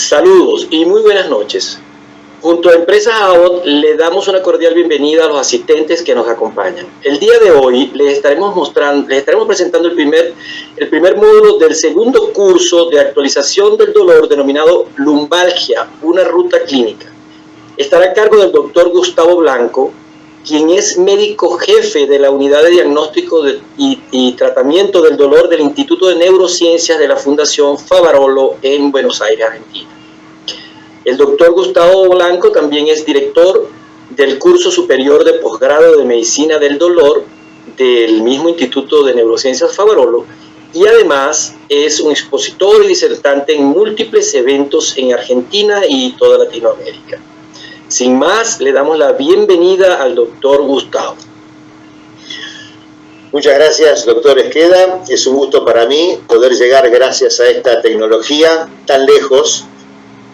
Saludos y muy buenas noches. Junto a Empresas ABOT le damos una cordial bienvenida a los asistentes que nos acompañan. El día de hoy les estaremos presentando el primer módulo del segundo curso de actualización del dolor denominado lumbalgia, una ruta clínica. Estará a cargo del doctor Gustavo Blanco, quien es médico jefe de la unidad de diagnóstico y tratamiento del dolor del Instituto de Neurociencias de la Fundación Favaloro en Buenos Aires, Argentina. El doctor Gustavo Blanco también es director del curso superior de posgrado de Medicina del Dolor del mismo Instituto de Neurociencias Favaloro y además es un expositor y disertante en múltiples eventos en Argentina y toda Latinoamérica. Sin más, le damos la bienvenida al doctor Gustavo. Muchas gracias, doctor Esqueda. Es un gusto para mí poder llegar gracias a esta tecnología tan lejos.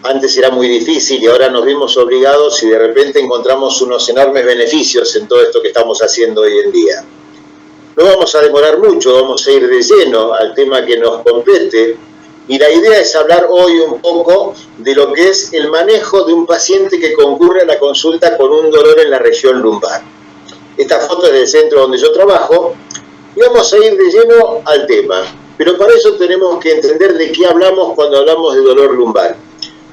Antes era muy difícil y ahora nos vimos obligados y de repente encontramos unos enormes beneficios en todo esto que estamos haciendo hoy en día. No vamos a demorar mucho, vamos a ir de lleno al tema que nos compete. Y la idea es hablar hoy un poco de lo que es el manejo de un paciente que concurre a la consulta con un dolor en la región lumbar. Esta foto es del centro donde yo trabajo y vamos a ir de lleno al tema. Pero para eso tenemos que entender de qué hablamos cuando hablamos de dolor lumbar.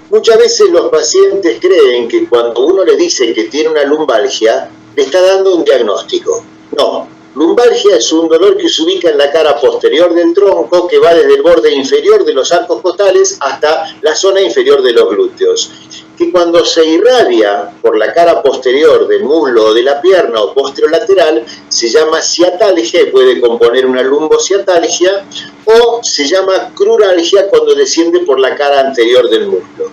Muchas veces los pacientes creen que cuando uno le dice que tiene una lumbalgia, le está dando un diagnóstico. No. Lumbalgia es un dolor que se ubica en la cara posterior del tronco, que va desde el borde inferior de los arcos costales hasta la zona inferior de los glúteos. Que cuando se irradia por la cara posterior del muslo o de la pierna o posterolateral, se llama ciatalgia y puede componer una lumbociatalgia, o se llama cruralgia cuando desciende por la cara anterior del muslo.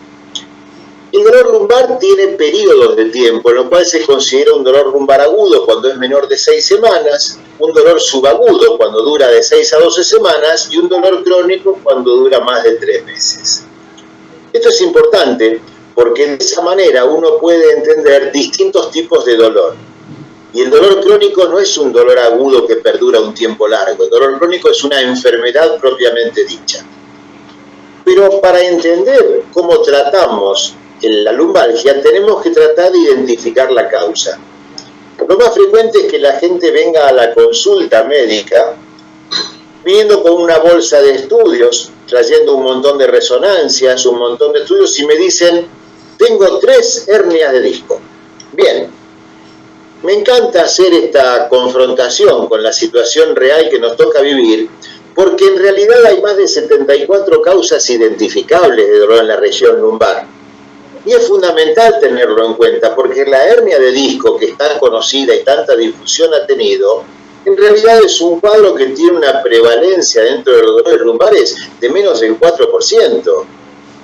El dolor lumbar tiene periodos de tiempo, en lo cual se considera un dolor lumbar agudo cuando es menor de 6 semanas, un dolor subagudo cuando dura de 6 a 12 semanas y un dolor crónico cuando dura más de 3 meses. Esto es importante porque de esa manera uno puede entender distintos tipos de dolor. Y el dolor crónico no es un dolor agudo que perdura un tiempo largo, el dolor crónico es una enfermedad propiamente dicha. Pero para entender cómo tratamos la lumbalgia, tenemos que tratar de identificar la causa. Lo más frecuente es que la gente venga a la consulta médica viniendo con una bolsa de estudios, trayendo un montón de resonancias, un montón de estudios y me dicen, tengo 3 hernias de disco. Bien, me encanta hacer esta confrontación con la situación real que nos toca vivir, porque en realidad hay más de 74 causas identificables de dolor en la región lumbar. Y es fundamental tenerlo en cuenta, porque la hernia de disco, que es tan conocida y tanta difusión ha tenido, en realidad es un cuadro que tiene una prevalencia dentro de los dolores lumbares de menos del 4%.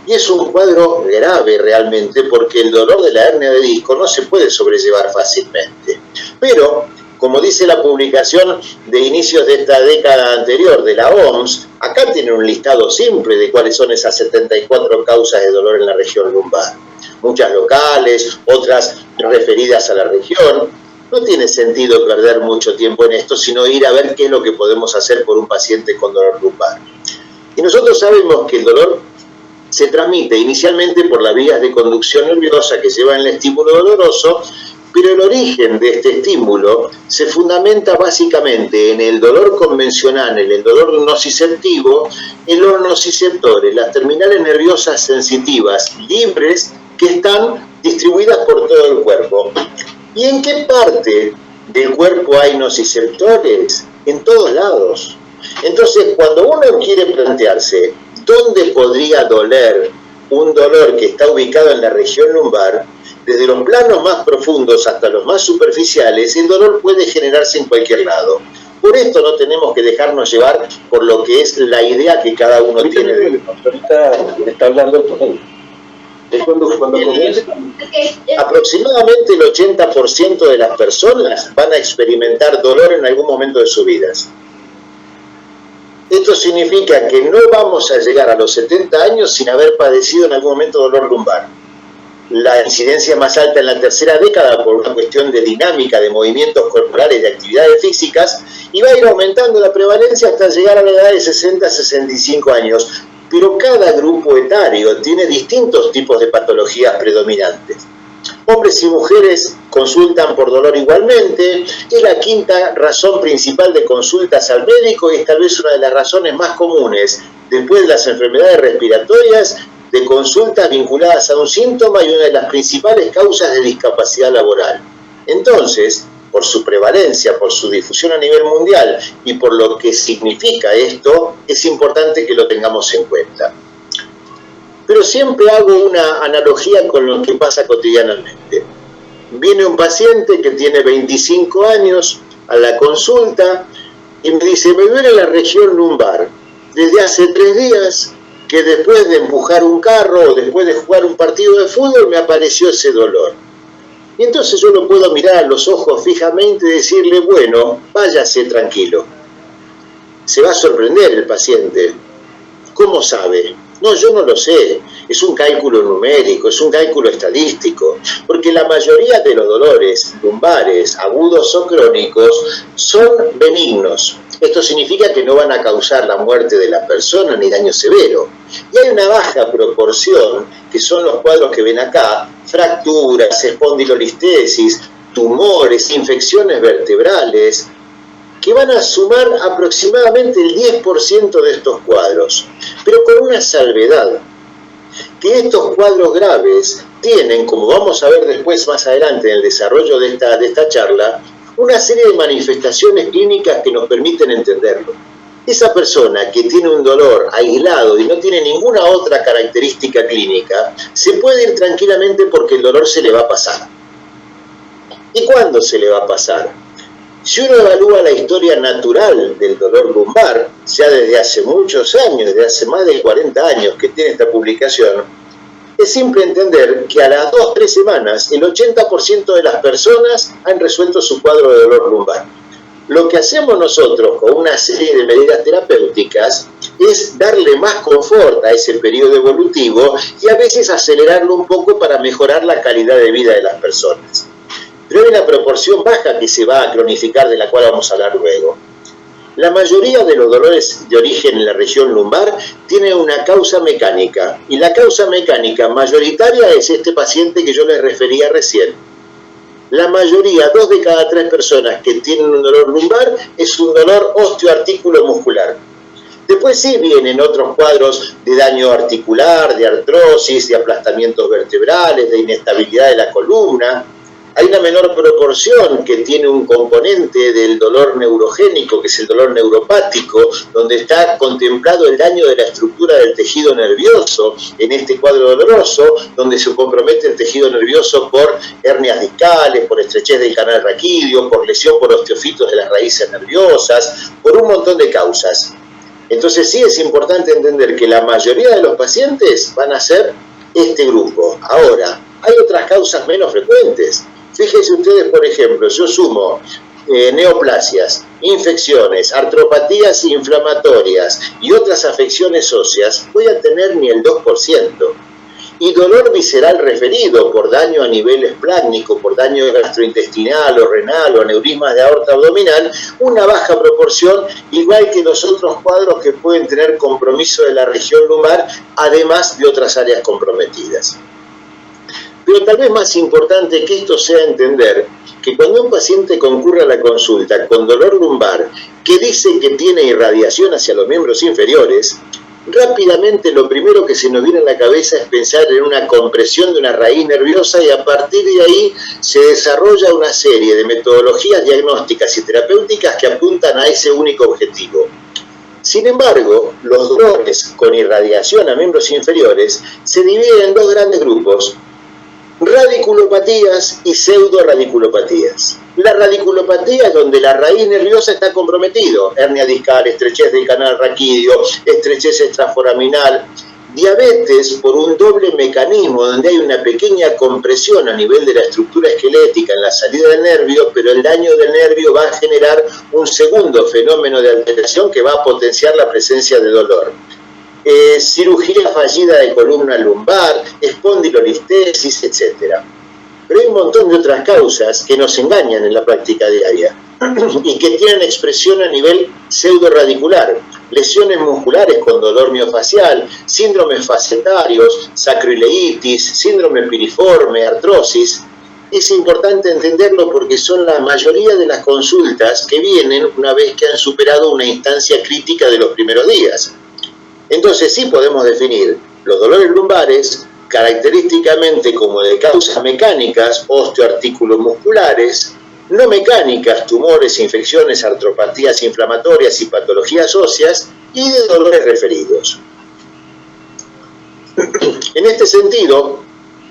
Y es un cuadro grave realmente, porque el dolor de la hernia de disco no se puede sobrellevar fácilmente. Pero, como dice la publicación de inicios de esta década anterior de la OMS, acá tiene un listado simple de cuáles son esas 74 causas de dolor en la región lumbar. Muchas locales, otras referidas a la región. No tiene sentido perder mucho tiempo en esto, sino ir a ver qué es lo que podemos hacer por un paciente con dolor lumbar. Y nosotros sabemos que el dolor se transmite inicialmente por las vías de conducción nerviosa que llevan el estímulo doloroso, pero el origen de este estímulo se fundamenta básicamente en el dolor convencional, en el dolor nociceptivo, en los nociceptores, las terminales nerviosas sensitivas libres que están distribuidas por todo el cuerpo. ¿Y en qué parte del cuerpo hay nociceptores? En todos lados. Entonces, cuando uno quiere plantearse dónde podría doler un dolor que está ubicado en la región lumbar, desde los planos más profundos hasta los más superficiales, el dolor puede generarse en cualquier lado. Por esto no tenemos que dejarnos llevar por lo que es la idea que cada uno tiene de él. Ahorita está hablando por él. Aproximadamente el 80% de las personas van a experimentar dolor en algún momento de sus vidas. Esto significa que no vamos a llegar a los 70 años sin haber padecido en algún momento dolor lumbar. La incidencia más alta en la tercera década por una cuestión de dinámica, de movimientos corporales, de actividades físicas, y va a ir aumentando la prevalencia hasta llegar a la edad de 60 a 65 años. pero cada grupo etario tiene distintos tipos de patologías predominantes. Hombres y mujeres consultan por dolor igualmente, es la quinta razón principal de consultas al médico y es tal vez una de las razones más comunes, después de las enfermedades respiratorias, de consultas vinculadas a un síntoma y una de las principales causas de discapacidad laboral. Entonces, por su prevalencia, por su difusión a nivel mundial y por lo que significa esto, es importante que lo tengamos en cuenta. Pero siempre hago una analogía con lo que pasa cotidianamente. Viene un paciente que tiene 25 años a la consulta y me dice, me duele la región lumbar. Desde hace 3 días que después de empujar un carro o después de jugar un partido de fútbol me apareció ese dolor. Y entonces yo lo puedo mirar a los ojos fijamente y decirle, bueno, váyase tranquilo. Se va a sorprender el paciente. ¿Cómo sabe? No, yo no lo sé. Es un cálculo numérico, es un cálculo estadístico, porque la mayoría de los dolores lumbares, agudos o crónicos, son benignos. Esto significa que no van a causar la muerte de la persona ni daño severo. Y hay una baja proporción, que son los cuadros que ven acá, fracturas, espondilolistesis, tumores, infecciones vertebrales, que van a sumar aproximadamente el 10% de estos cuadros, pero con una salvedad, que estos cuadros graves tienen, como vamos a ver después más adelante en el desarrollo de esta charla, una serie de manifestaciones clínicas que nos permiten entenderlo. Esa persona que tiene un dolor aislado y no tiene ninguna otra característica clínica, se puede ir tranquilamente porque el dolor se le va a pasar. ¿Y cuándo se le va a pasar? Si uno evalúa la historia natural del dolor lumbar, ya desde hace muchos años, desde hace más de 40 años que tiene esta publicación, es simple entender que a las 2-3 semanas el 80% de las personas han resuelto su cuadro de dolor lumbar. Lo que hacemos nosotros con una serie de medidas terapéuticas es darle más confort a ese periodo evolutivo y a veces acelerarlo un poco para mejorar la calidad de vida de las personas. Pero hay una proporción baja que se va a cronificar, de la cual vamos a hablar luego. La mayoría de los dolores de origen en la región lumbar tiene una causa mecánica, y la causa mecánica mayoritaria es este paciente que yo les refería recién. La mayoría, 2 de cada 3 personas que tienen un dolor lumbar, es un dolor osteoartículo muscular. Después sí vienen otros cuadros de daño articular, de artrosis, de aplastamientos vertebrales, de inestabilidad de la columna. Hay una menor proporción que tiene un componente del dolor neurogénico, que es el dolor neuropático, donde está contemplado el daño de la estructura del tejido nervioso en este cuadro doloroso, donde se compromete el tejido nervioso por hernias discales, por estrechez del canal raquídeo, por lesión por osteofitos de las raíces nerviosas, por un montón de causas. Entonces sí es importante entender que la mayoría de los pacientes van a ser este grupo. Ahora, hay otras causas menos frecuentes. Fíjense ustedes, por ejemplo, yo sumo neoplasias, infecciones, artropatías inflamatorias y otras afecciones óseas, voy a tener ni el 2%. Y dolor visceral referido por daño a nivel esplácnico, por daño gastrointestinal o renal o aneurismas de aorta abdominal, una baja proporción, igual que los otros cuadros que pueden tener compromiso de la región lumbar, además de otras áreas comprometidas. Pero tal vez más importante que esto sea entender que cuando un paciente concurre a la consulta con dolor lumbar que dice que tiene irradiación hacia los miembros inferiores, rápidamente lo primero que se nos viene a la cabeza es pensar en una compresión de una raíz nerviosa y a partir de ahí se desarrolla una serie de metodologías diagnósticas y terapéuticas que apuntan a ese único objetivo. Sin embargo, los dolores con irradiación a miembros inferiores se dividen en 2 grandes grupos: radiculopatías y pseudoradiculopatías. La radiculopatía es donde la raíz nerviosa está comprometido, hernia discal, estrechez del canal raquídeo, estrechez extraforaminal, diabetes por un doble mecanismo donde hay una pequeña compresión a nivel de la estructura esquelética en la salida del nervio, pero el daño del nervio va a generar un segundo fenómeno de alteración que va a potenciar la presencia de dolor. Cirugía fallida de columna lumbar, espondilolistesis, etc. Pero hay un montón de otras causas que nos engañan en la práctica diaria. y que tienen expresión a nivel pseudoradicular, lesiones musculares con dolor miofacial, síndromes facetarios, sacroileitis, síndrome piriforme, artrosis. Es importante entenderlo porque son la mayoría de las consultas que vienen una vez que han superado una instancia crítica de los primeros días. Entonces sí podemos definir los dolores lumbares característicamente como de causas mecánicas, osteoarticulomusculares, no mecánicas, tumores, infecciones, artropatías inflamatorias y patologías óseas, y de dolores referidos. En este sentido,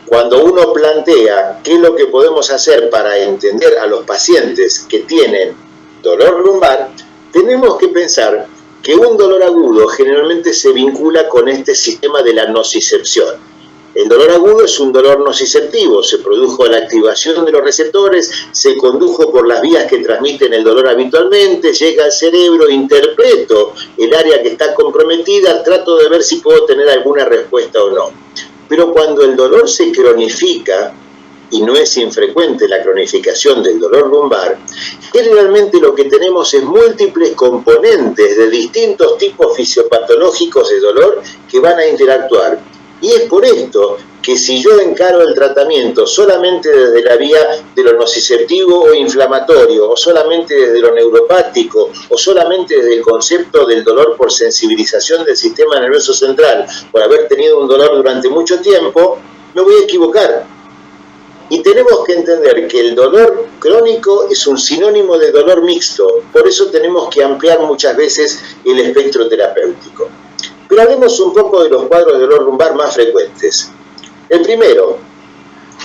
cuando uno plantea qué es lo que podemos hacer para entender a los pacientes que tienen dolor lumbar, tenemos que pensar que un dolor agudo generalmente se vincula con este sistema de la nocicepción. El dolor agudo es un dolor nociceptivo, se produjo la activación de los receptores, se condujo por las vías que transmiten el dolor habitualmente, llega al cerebro, interpreto el área que está comprometida, trato de ver si puedo tener alguna respuesta o no. Pero cuando el dolor se cronifica, y no es infrecuente la cronificación del dolor lumbar, generalmente lo que tenemos es múltiples componentes de distintos tipos fisiopatológicos de dolor que van a interactuar. Y es por esto que si yo encaro el tratamiento solamente desde la vía de lo nociceptivo o inflamatorio, o solamente desde lo neuropático, o solamente desde el concepto del dolor por sensibilización del sistema nervioso central, por haber tenido un dolor durante mucho tiempo, me voy a equivocar. Y tenemos que entender que el dolor crónico es un sinónimo de dolor mixto, por eso tenemos que ampliar muchas veces el espectro terapéutico. Pero hablemos un poco de los cuadros de dolor lumbar más frecuentes. El primero,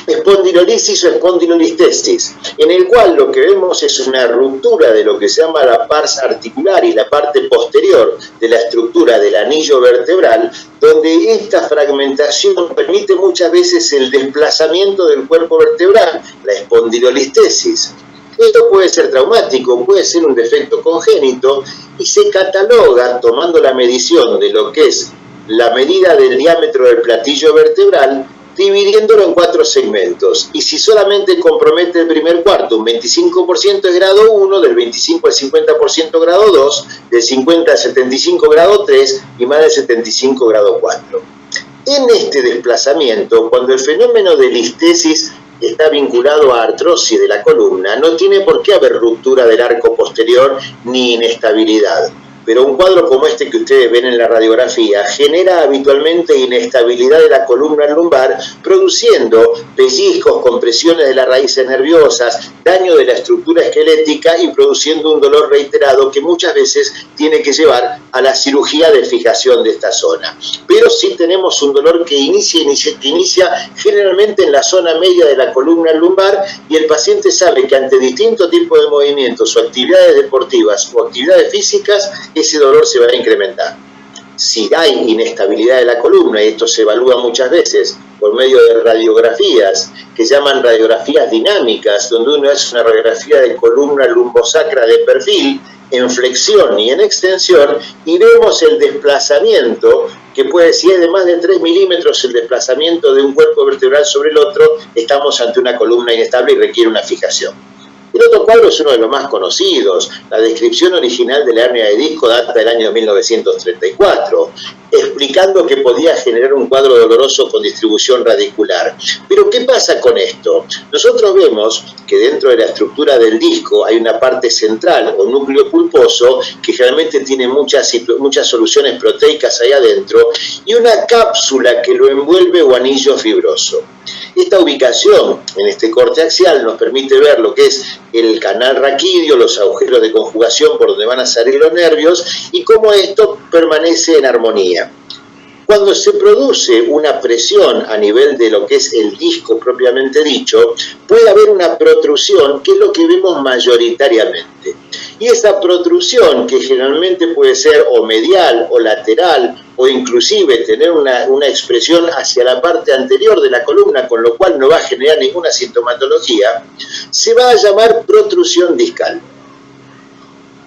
espondilolisis o espondilolistesis, en el cual lo que vemos es una ruptura de lo que se llama la pars articularis, la parte posterior de la estructura del anillo vertebral, donde esta fragmentación permite muchas veces el desplazamiento del cuerpo vertebral, la espondilolistesis. Esto puede ser traumático, puede ser un defecto congénito y se cataloga tomando la medición de lo que es la medida del diámetro del platillo vertebral, dividiéndolo en 4 segmentos. Y si solamente compromete el primer cuarto, un 25% es grado 1, del 25 al 50% grado 2, del 50 al 75 grado 3 y más del 75 grado 4. En este desplazamiento, cuando el fenómeno de listesis está vinculado a artrosis de la columna, no tiene por qué haber ruptura del arco posterior ni inestabilidad. Pero un cuadro como este que ustedes ven en la radiografía genera habitualmente inestabilidad de la columna lumbar, produciendo pellizcos, compresiones de las raíces nerviosas, daño de la estructura esquelética y produciendo un dolor reiterado que muchas veces tiene que llevar a la cirugía de fijación de esta zona. Pero sí tenemos un dolor que inicia generalmente en la zona media de la columna lumbar y el paciente sabe que ante distintos tipos de movimientos o actividades deportivas o actividades físicas, ese dolor se va a incrementar. Si hay inestabilidad de la columna, y esto se evalúa muchas veces por medio de radiografías que llaman radiografías dinámicas, donde uno hace una radiografía de columna lumbosacra de perfil, en flexión y en extensión, y vemos el desplazamiento, que puede, si es de más de 3 milímetros el desplazamiento de un cuerpo vertebral sobre el otro, estamos ante una columna inestable y requiere una fijación. El otro cuadro es uno de los más conocidos. La descripción original de la hernia de disco data del año 1934, explicando que podía generar un cuadro doloroso con distribución radicular. Pero ¿qué pasa con esto? Nosotros vemos que dentro de la estructura del disco hay una parte central o núcleo pulposo que generalmente tiene muchas soluciones proteicas ahí adentro y una cápsula que lo envuelve o anillo fibroso. Esta ubicación en este corte axial nos permite ver lo que es el canal raquídeo, los agujeros de conjugación por donde van a salir los nervios y cómo esto permanece en armonía. Cuando se produce una presión a nivel de lo que es el disco propiamente dicho, puede haber una protrusión, que es lo que vemos mayoritariamente. Y esa protrusión, que generalmente puede ser o medial o lateral, o inclusive tener una expresión hacia la parte anterior de la columna, con lo cual no va a generar ninguna sintomatología, se va a llamar protrusión discal.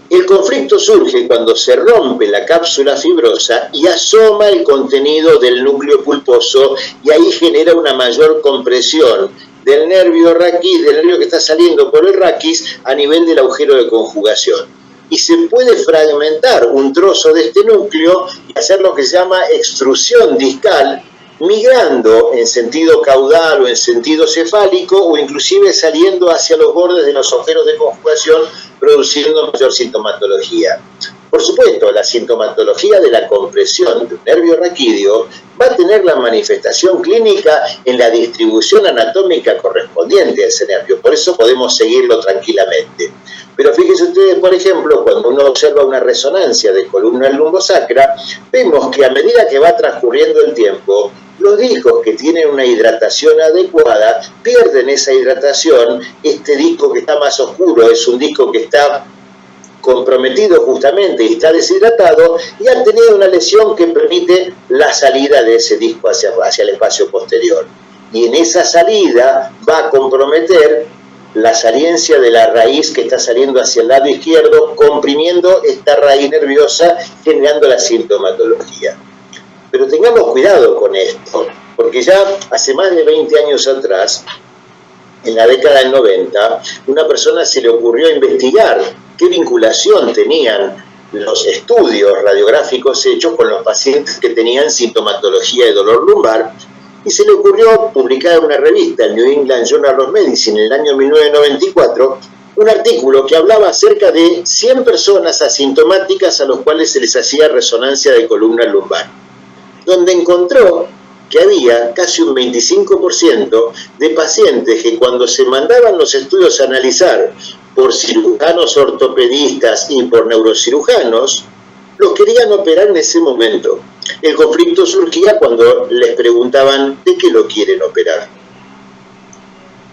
El conflicto surge cuando se rompe la cápsula fibrosa y asoma el contenido del núcleo pulposo y ahí genera una mayor compresión del nervio raquis, del nervio que está saliendo por el raquis a nivel del agujero de conjugación. Y se puede fragmentar un trozo de este núcleo y hacer lo que se llama extrusión discal, migrando en sentido caudal o en sentido cefálico, o inclusive saliendo hacia los bordes de los agujeros de conjugación, produciendo mayor sintomatología. Por supuesto, la sintomatología de la compresión de un nervio raquídeo va a tener la manifestación clínica en la distribución anatómica correspondiente a ese nervio, por eso podemos seguirlo tranquilamente. Pero fíjense ustedes, por ejemplo, cuando uno observa una resonancia de columna lumbosacra, vemos que a medida que va transcurriendo el tiempo, los discos que tienen una hidratación adecuada pierden esa hidratación. Este disco que está más oscuro es un disco que está comprometido justamente y está deshidratado y ha tenido una lesión que permite la salida de ese disco hacia el espacio posterior. Y en esa salida va a comprometer la saliencia de la raíz que está saliendo hacia el lado izquierdo, comprimiendo esta raíz nerviosa, generando la sintomatología. Pero tengamos cuidado con esto, porque ya hace más de 20 años atrás, en la década del 90, una persona se le ocurrió investigar qué vinculación tenían los estudios radiográficos hechos con los pacientes que tenían sintomatología de dolor lumbar, y se le ocurrió publicar en una revista, el New England Journal of Medicine, en el año 1994, un artículo que hablaba acerca de 100 personas asintomáticas a los cuales se les hacía resonancia de columna lumbar, donde encontró que había casi un 25% de pacientes que cuando se mandaban los estudios a analizar por cirujanos ortopedistas y por neurocirujanos, los querían operar en ese momento. El conflicto surgía cuando les preguntaban ¿de qué lo quieren operar?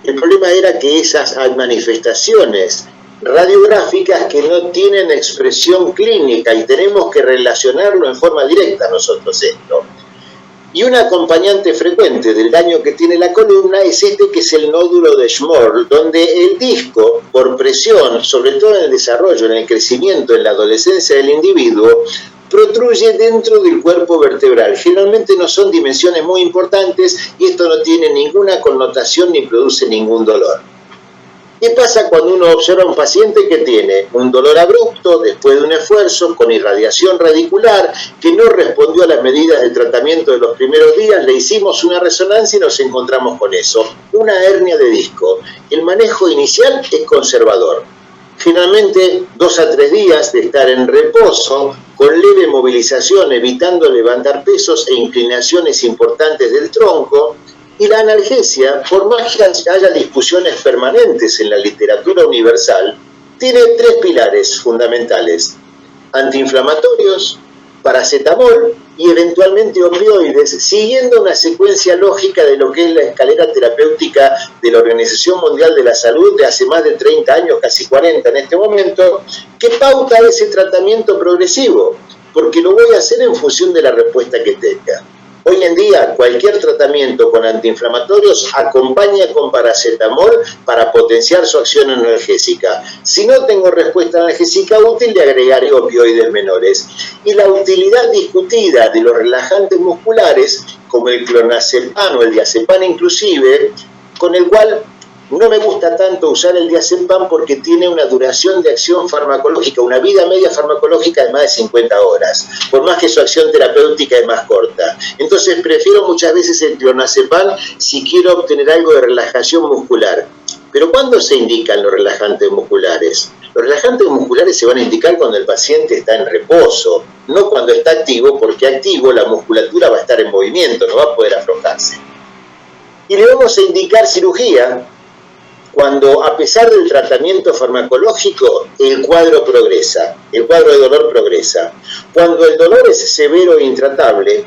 El problema era que esas manifestaciones radiográficas que no tienen expresión clínica, y tenemos que relacionarlo en forma directa nosotros esto. Y un acompañante frecuente del daño que tiene la columna es este, que es el nódulo de Schmorl, donde el disco, por presión, sobre todo en el desarrollo, en el crecimiento, en la adolescencia del individuo, protruye dentro del cuerpo vertebral. Generalmente no son dimensiones muy importantes y esto no tiene ninguna connotación ni produce ningún dolor. ¿Qué pasa cuando uno observa a un paciente que tiene un dolor abrupto después de un esfuerzo con irradiación radicular que no respondió a las medidas de tratamiento de los primeros días? Le hicimos una resonancia y nos encontramos con eso, una hernia de disco. El manejo inicial es conservador. Generalmente 2 a 3 días de estar en reposo, con leve movilización, evitando levantar pesos e inclinaciones importantes del tronco. Y la analgesia, por más que haya discusiones permanentes en la literatura universal, tiene 3 pilares fundamentales: antiinflamatorios, paracetamol y eventualmente opioides, siguiendo una secuencia lógica de lo que es la escalera terapéutica de la Organización Mundial de la Salud de hace más de 30 años, casi 40 en este momento, que pauta ese tratamiento progresivo, porque lo voy a hacer en función de la respuesta que tenga. Hoy en día, cualquier tratamiento con antiinflamatorios acompaña con paracetamol para potenciar su acción analgésica. Si no tengo respuesta analgésica útil, le agregaré opioides menores. Y la utilidad discutida de los relajantes musculares, como el clonazepam o el diazepam inclusive, con el cual no me gusta tanto usar el diazepam porque tiene una duración de acción farmacológica, una vida media farmacológica de más de 50 horas, por más que su acción terapéutica es más corta. Entonces prefiero muchas veces el clonazepam si quiero obtener algo de relajación muscular. Pero ¿cuándo se indican los relajantes musculares? Los relajantes musculares se van a indicar cuando el paciente está en reposo, no cuando está activo, porque activo la musculatura va a estar en movimiento, no va a poder aflojarse. Y le vamos a indicar cirugía cuando, a pesar del tratamiento farmacológico, el cuadro progresa, el cuadro de dolor progresa. Cuando el dolor es severo e intratable,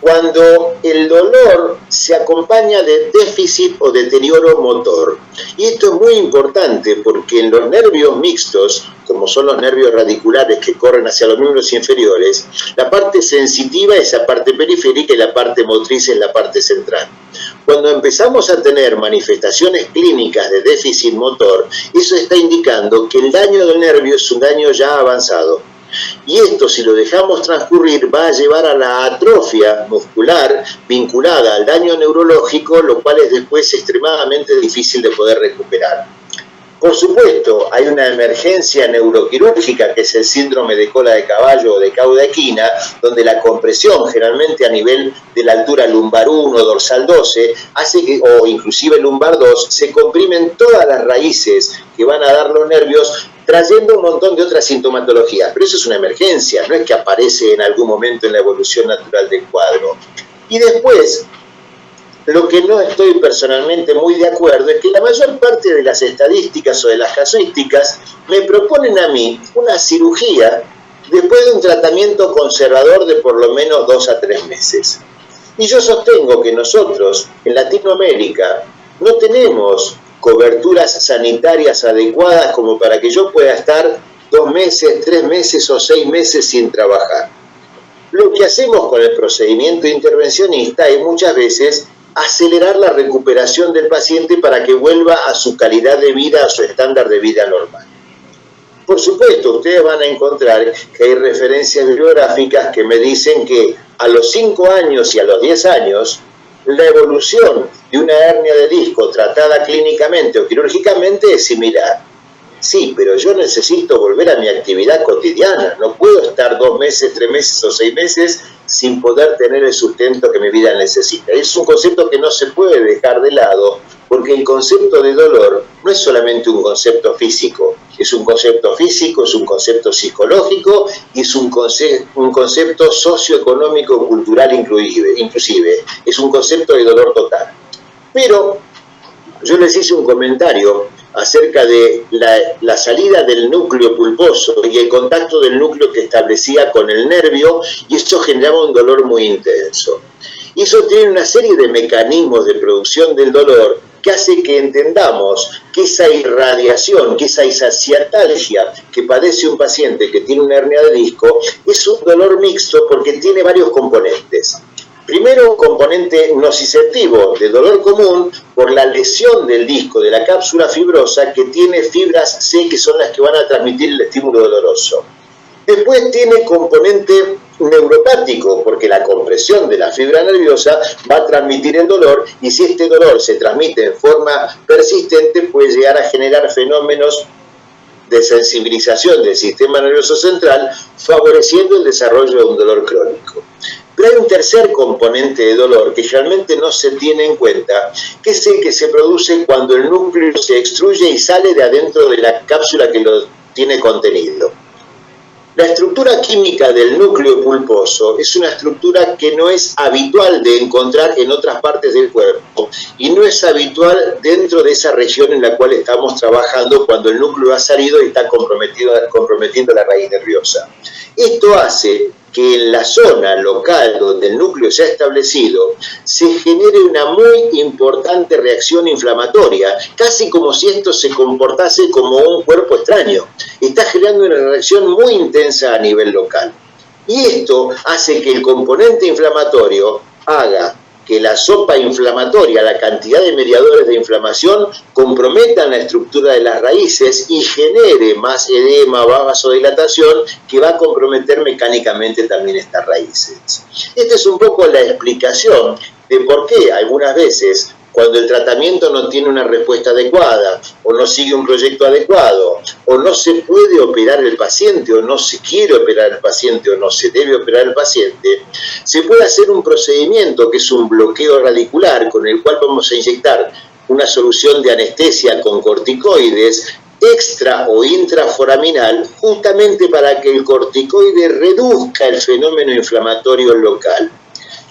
cuando el dolor se acompaña de déficit o deterioro motor. Y esto es muy importante porque en los nervios mixtos, como son los nervios radiculares que corren hacia los miembros inferiores, la parte sensitiva es la parte periférica y la parte motriz es la parte central. Cuando empezamos a tener manifestaciones clínicas de déficit motor, eso está indicando que el daño del nervio es un daño ya avanzado. Y esto, si lo dejamos transcurrir, va a llevar a la atrofia muscular vinculada al daño neurológico, lo cual es después extremadamente difícil de poder recuperar. Por supuesto, hay una emergencia neuroquirúrgica, que es el síndrome de cola de caballo o de cauda equina, donde la compresión, generalmente a nivel de la altura lumbar 1, dorsal 12, hace que, o inclusive lumbar 2, se comprimen todas las raíces que van a dar los nervios, trayendo un montón de otras sintomatologías. Pero eso es una emergencia, no es que aparece en algún momento en la evolución natural del cuadro. Y después, lo que no estoy personalmente muy de acuerdo es que la mayor parte de las estadísticas o de las casuísticas me proponen a mí una cirugía después de un tratamiento conservador de por lo menos 2 a 3 meses. Y yo sostengo que nosotros, en Latinoamérica, no tenemos coberturas sanitarias adecuadas como para que yo pueda estar 2 meses, 3 meses o 6 meses sin trabajar. Lo que hacemos con el procedimiento intervencionista es muchas veces acelerar la recuperación del paciente para que vuelva a su calidad de vida, a su estándar de vida normal. Por supuesto, ustedes van a encontrar que hay referencias bibliográficas que me dicen que a los 5 años y a los 10 años, la evolución de una hernia de disco tratada clínicamente o quirúrgicamente es similar. Sí, pero yo necesito volver a mi actividad cotidiana. No puedo estar 2 meses, 3 meses o 6 meses sin poder tener el sustento que mi vida necesita. Es un concepto que no se puede dejar de lado, porque el concepto de dolor no es solamente un concepto físico. Es un concepto físico, es un concepto psicológico y es un concepto socioeconómico, cultural inclusive. Es un concepto de dolor total. Pero yo les hice un comentario acerca de la salida del núcleo pulposo y el contacto del núcleo que establecía con el nervio, y eso generaba un dolor muy intenso. Y eso tiene una serie de mecanismos de producción del dolor que hace que entendamos que esa irradiación, que esa ciatalgia que padece un paciente que tiene una hernia de disco es un dolor mixto porque tiene varios componentes. Primero, un componente nociceptivo de dolor común por la lesión del disco, de la cápsula fibrosa, que tiene fibras C que son las que van a transmitir el estímulo doloroso. Después tiene componente neuropático, porque la compresión de la fibra nerviosa va a transmitir el dolor, y si este dolor se transmite en forma persistente puede llegar a generar fenómenos de sensibilización del sistema nervioso central, favoreciendo el desarrollo de un dolor crónico. Pero hay un tercer componente de dolor que generalmente no se tiene en cuenta, que es el que se produce cuando el núcleo se extruye y sale de adentro de la cápsula que lo tiene contenido. La estructura química del núcleo pulposo es una estructura que no es habitual de encontrar en otras partes del cuerpo y no es habitual dentro de esa región en la cual estamos trabajando cuando el núcleo ha salido y está comprometiendo la raíz nerviosa. Esto hace que en la zona local donde el núcleo se ha establecido se genere una muy importante reacción inflamatoria, casi como si esto se comportase como un cuerpo extraño. Está generando una reacción muy intensa a nivel local. Y esto hace que el componente inflamatorio haga que la sopa inflamatoria, la cantidad de mediadores de inflamación, comprometan la estructura de las raíces y genere más edema, vasodilatación, que va a comprometer mecánicamente también estas raíces. Esta es un poco la explicación de por qué algunas veces, cuando el tratamiento no tiene una respuesta adecuada, o no sigue un proyecto adecuado, o no se puede operar el paciente, o no se quiere operar el paciente, o no se debe operar el paciente, se puede hacer un procedimiento que es un bloqueo radicular, con el cual vamos a inyectar una solución de anestesia con corticoides extra o intraforaminal, justamente para que el corticoide reduzca el fenómeno inflamatorio local.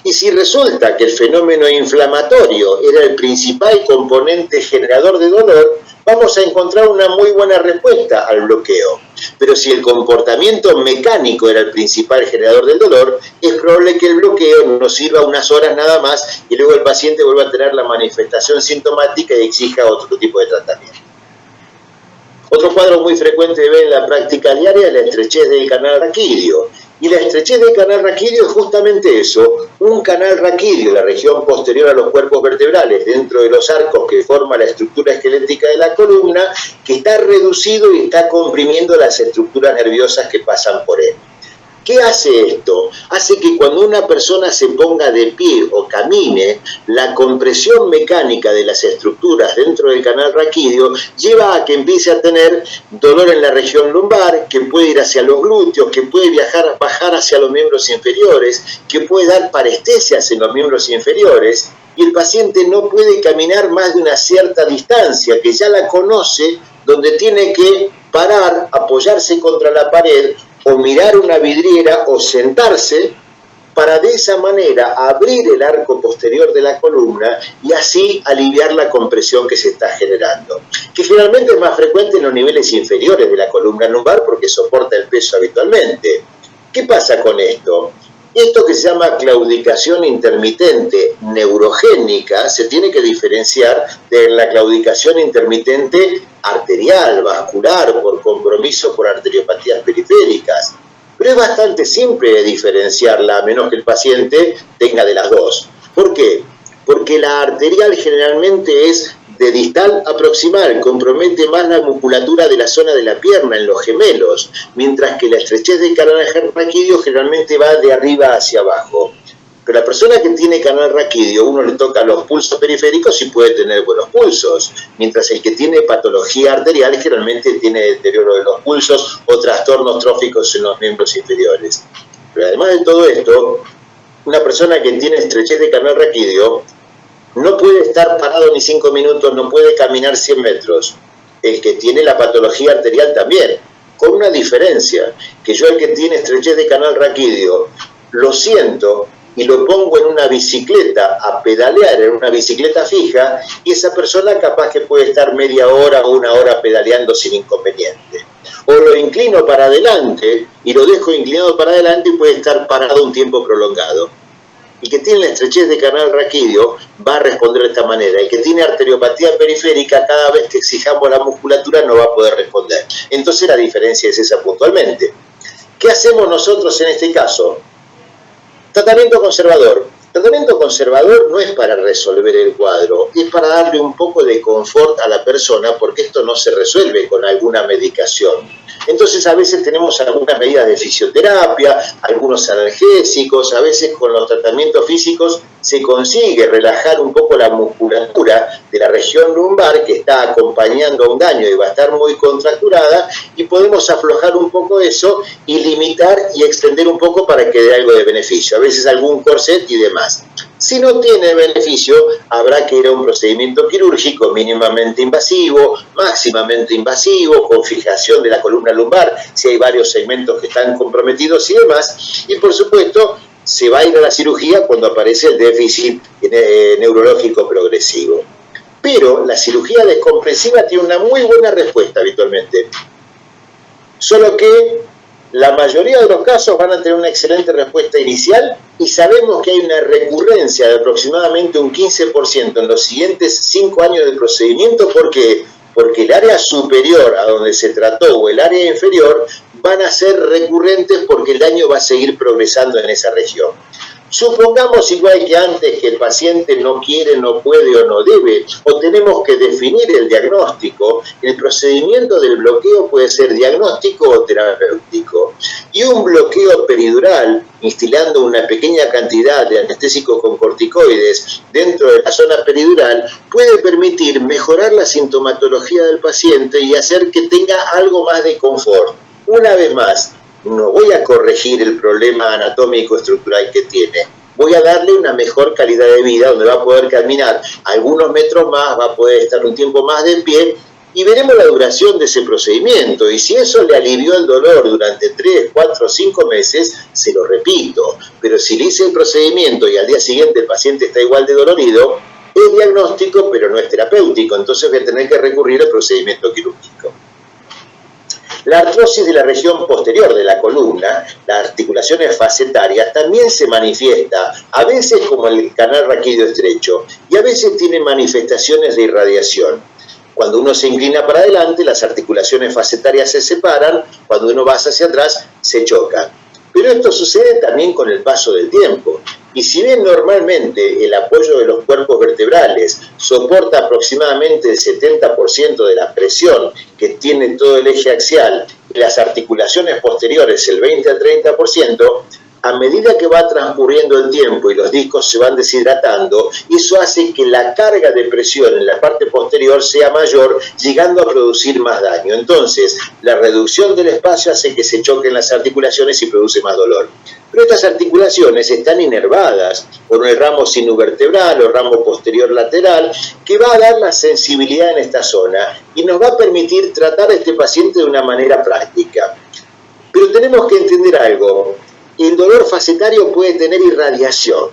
Y si resulta que el fenómeno inflamatorio era el principal componente generador de dolor, vamos a encontrar una muy buena respuesta al bloqueo. Pero si el comportamiento mecánico era el principal generador del dolor, es probable que el bloqueo nos sirva unas horas nada más y luego el paciente vuelva a tener la manifestación sintomática y exija otro tipo de tratamiento. Otro cuadro muy frecuente de ver en la práctica diaria es la estrechez del canal raquídeo. Y la estrechez del canal raquídeo es justamente eso, un canal raquídeo, la región posterior a los cuerpos vertebrales, dentro de los arcos que forma la estructura esquelética de la columna, que está reducido y está comprimiendo las estructuras nerviosas que pasan por él. ¿Qué hace esto? Hace que cuando una persona se ponga de pie o camine, la compresión mecánica de las estructuras dentro del canal raquídeo lleva a que empiece a tener dolor en la región lumbar, que puede ir hacia los glúteos, que puede bajar hacia los miembros inferiores, que puede dar parestesias en los miembros inferiores, y el paciente no puede caminar más de una cierta distancia, que ya la conoce, donde tiene que parar, apoyarse contra la pared, o mirar una vidriera o sentarse para de esa manera abrir el arco posterior de la columna y así aliviar la compresión que se está generando, que generalmente es más frecuente en los niveles inferiores de la columna lumbar porque soporta el peso habitualmente. ¿Qué pasa con esto? Esto que se llama claudicación intermitente neurogénica se tiene que diferenciar de la claudicación intermitente arterial, vascular, por compromiso por arteriopatías periféricas. Pero es bastante simple diferenciarla, a menos que el paciente tenga de las dos. ¿Por qué? Porque la arterial generalmente es de distal a proximal, compromete más la musculatura de la zona de la pierna, en los gemelos, mientras que la estrechez del canal raquídeo generalmente va de arriba hacia abajo. Pero la persona que tiene canal raquídeo, uno le toca los pulsos periféricos y puede tener buenos pulsos, mientras el que tiene patología arterial generalmente tiene deterioro de los pulsos o trastornos tróficos en los miembros inferiores. Pero además de todo esto, una persona que tiene estrechez de canal raquídeo no puede estar parado ni 5 minutos, no puede caminar 100 metros. El que tiene la patología arterial también, con una diferencia, que yo el que tiene estrechez de canal raquídeo lo siento y lo pongo en una bicicleta a pedalear, en una bicicleta fija, y esa persona capaz que puede estar media hora o una hora pedaleando sin inconveniente. O lo inclino para adelante y lo dejo inclinado para adelante y puede estar parado un tiempo prolongado. El que tiene la estrechez de canal raquídeo va a responder de esta manera. El que tiene arteriopatía periférica, cada vez que exijamos la musculatura no va a poder responder. Entonces la diferencia es esa puntualmente. ¿Qué hacemos nosotros en este caso? Tratamiento conservador. Tratamiento conservador no es para resolver el cuadro, es para darle un poco de confort a la persona, porque esto no se resuelve con alguna medicación. Entonces a veces tenemos algunas medidas de fisioterapia, algunos analgésicos, a veces con los tratamientos físicos se consigue relajar un poco la musculatura de la región lumbar que está acompañando a un daño y va a estar muy contracturada, y podemos aflojar un poco eso y limitar y extender un poco para que dé algo de beneficio, a veces algún corset y demás. Si no tiene beneficio, habrá que ir a un procedimiento quirúrgico mínimamente invasivo, máximamente invasivo, con fijación de la columna lumbar, si hay varios segmentos que están comprometidos y demás, y por supuesto se va a ir a la cirugía cuando aparece el déficit neurológico progresivo. Pero la cirugía descompresiva tiene una muy buena respuesta habitualmente, solo que la mayoría de los casos van a tener una excelente respuesta inicial y sabemos que hay una recurrencia de aproximadamente un 15% en los siguientes 5 años del procedimiento. ¿Por qué? Porque el área superior a donde se trató o el área inferior van a ser recurrentes porque el daño va a seguir progresando en esa región. Supongamos, igual que antes, que el paciente no quiere, no puede o no debe, o tenemos que definir el diagnóstico. El procedimiento del bloqueo puede ser diagnóstico o terapéutico. Y un bloqueo peridural, instilando una pequeña cantidad de anestésicos con corticoides dentro de la zona peridural, puede permitir mejorar la sintomatología del paciente y hacer que tenga algo más de confort. Una vez más, no voy a corregir el problema anatómico estructural que tiene, voy a darle una mejor calidad de vida, donde va a poder caminar algunos metros más, va a poder estar un tiempo más de pie, y veremos la duración de ese procedimiento, y si eso le alivió el dolor durante 3, 4, 5 meses, se lo repito. Pero si le hice el procedimiento y al día siguiente el paciente está igual de dolorido, es diagnóstico pero no es terapéutico, entonces voy a tener que recurrir al procedimiento quirúrgico. La artrosis de la región posterior de la columna, las articulaciones facetarias, también se manifiesta, a veces como el canal raquídeo estrecho, y a veces tiene manifestaciones de irradiación. Cuando uno se inclina para adelante, las articulaciones facetarias se separan, cuando uno va hacia atrás, se chocan. Pero esto sucede también con el paso del tiempo. Y si bien normalmente el apoyo de los cuerpos vertebrales soporta aproximadamente el 70% de la presión que tiene todo el eje axial y las articulaciones posteriores el 20 al 30%, a medida que va transcurriendo el tiempo y los discos se van deshidratando, eso hace que la carga de presión en la parte posterior sea mayor, llegando a producir más daño. Entonces, la reducción del espacio hace que se choquen las articulaciones y produce más dolor. Pero estas articulaciones están inervadas por el ramo sinovertebral o ramo posterior lateral, que va a dar la sensibilidad en esta zona y nos va a permitir tratar a este paciente de una manera práctica. Pero tenemos que entender algo. El dolor facetario puede tener irradiación,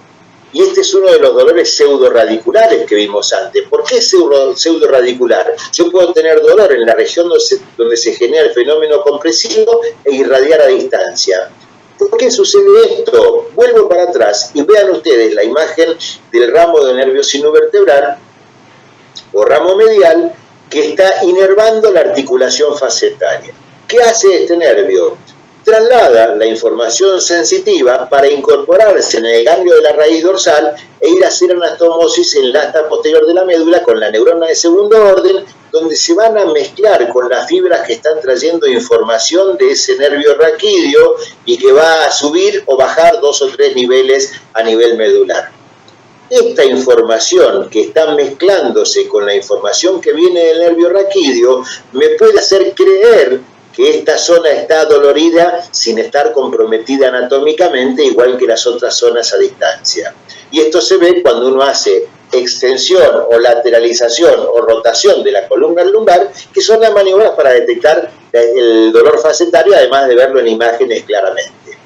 y este es uno de los dolores pseudoradiculares que vimos antes. ¿Por qué pseudoradicular? Yo puedo tener dolor en la región donde se genera el fenómeno compresivo e irradiar a distancia. ¿Por qué sucede esto? Vuelvo para atrás y vean ustedes la imagen del ramo del nervio sinovertebral o ramo medial que está inervando la articulación facetaria. ¿Qué hace este nervio? Traslada la información sensitiva para incorporarse en el ganglio de la raíz dorsal e ir a hacer anastomosis en la asta posterior de la médula con la neurona de segundo orden, donde se van a mezclar con las fibras que están trayendo información de ese nervio raquídeo y que va a subir o bajar 2 o 3 niveles a nivel medular. Esta información que está mezclándose con la información que viene del nervio raquídeo me puede hacer creer que esta zona está dolorida sin estar comprometida anatómicamente, igual que las otras zonas a distancia. Y esto se ve cuando uno hace extensión o lateralización o rotación de la columna lumbar, que son las maniobras para detectar el dolor facetario, además de verlo en imágenes claramente.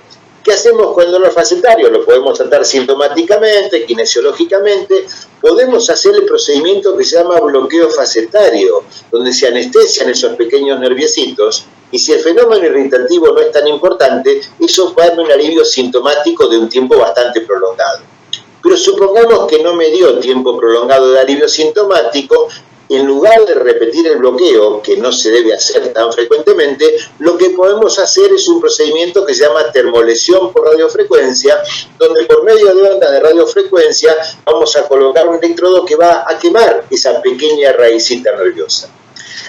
¿Qué hacemos con el dolor facetario? Lo podemos tratar sintomáticamente, kinesiológicamente. Podemos hacer el procedimiento que se llama bloqueo facetario, donde se anestesian esos pequeños nerviecitos, y si el fenómeno irritativo no es tan importante, eso puede dar un alivio sintomático de un tiempo bastante prolongado. Pero supongamos que no me dio tiempo prolongado de alivio sintomático. En lugar de repetir el bloqueo, que no se debe hacer tan frecuentemente, lo que podemos hacer es un procedimiento que se llama termolesión por radiofrecuencia, donde por medio de ondas de radiofrecuencia vamos a colocar un electrodo que va a quemar esa pequeña raicita nerviosa.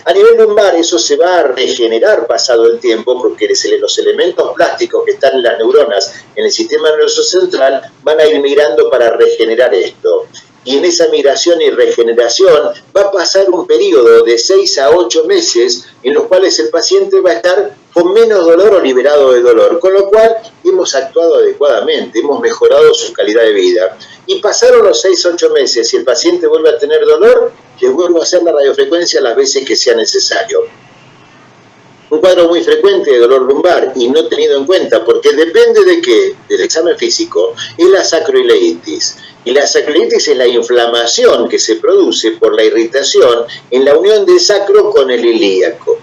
A nivel lumbar eso se va a regenerar pasado el tiempo, porque los elementos plásticos que están en las neuronas en el sistema nervioso central van a ir migrando para regenerar esto. Y en esa migración y regeneración va a pasar un periodo de 6 a 8 meses en los cuales el paciente va a estar con menos dolor o liberado de dolor, con lo cual hemos actuado adecuadamente, hemos mejorado su calidad de vida. Y pasaron los 6 a 8 meses y el paciente vuelve a tener dolor, le vuelvo a hacer la radiofrecuencia las veces que sea necesario. Un cuadro muy frecuente de dolor lumbar y no tenido en cuenta, porque depende de qué, del examen físico, es la sacroileitis. Y la sacroileitis es la inflamación que se produce por la irritación en la unión del sacro con el ilíaco.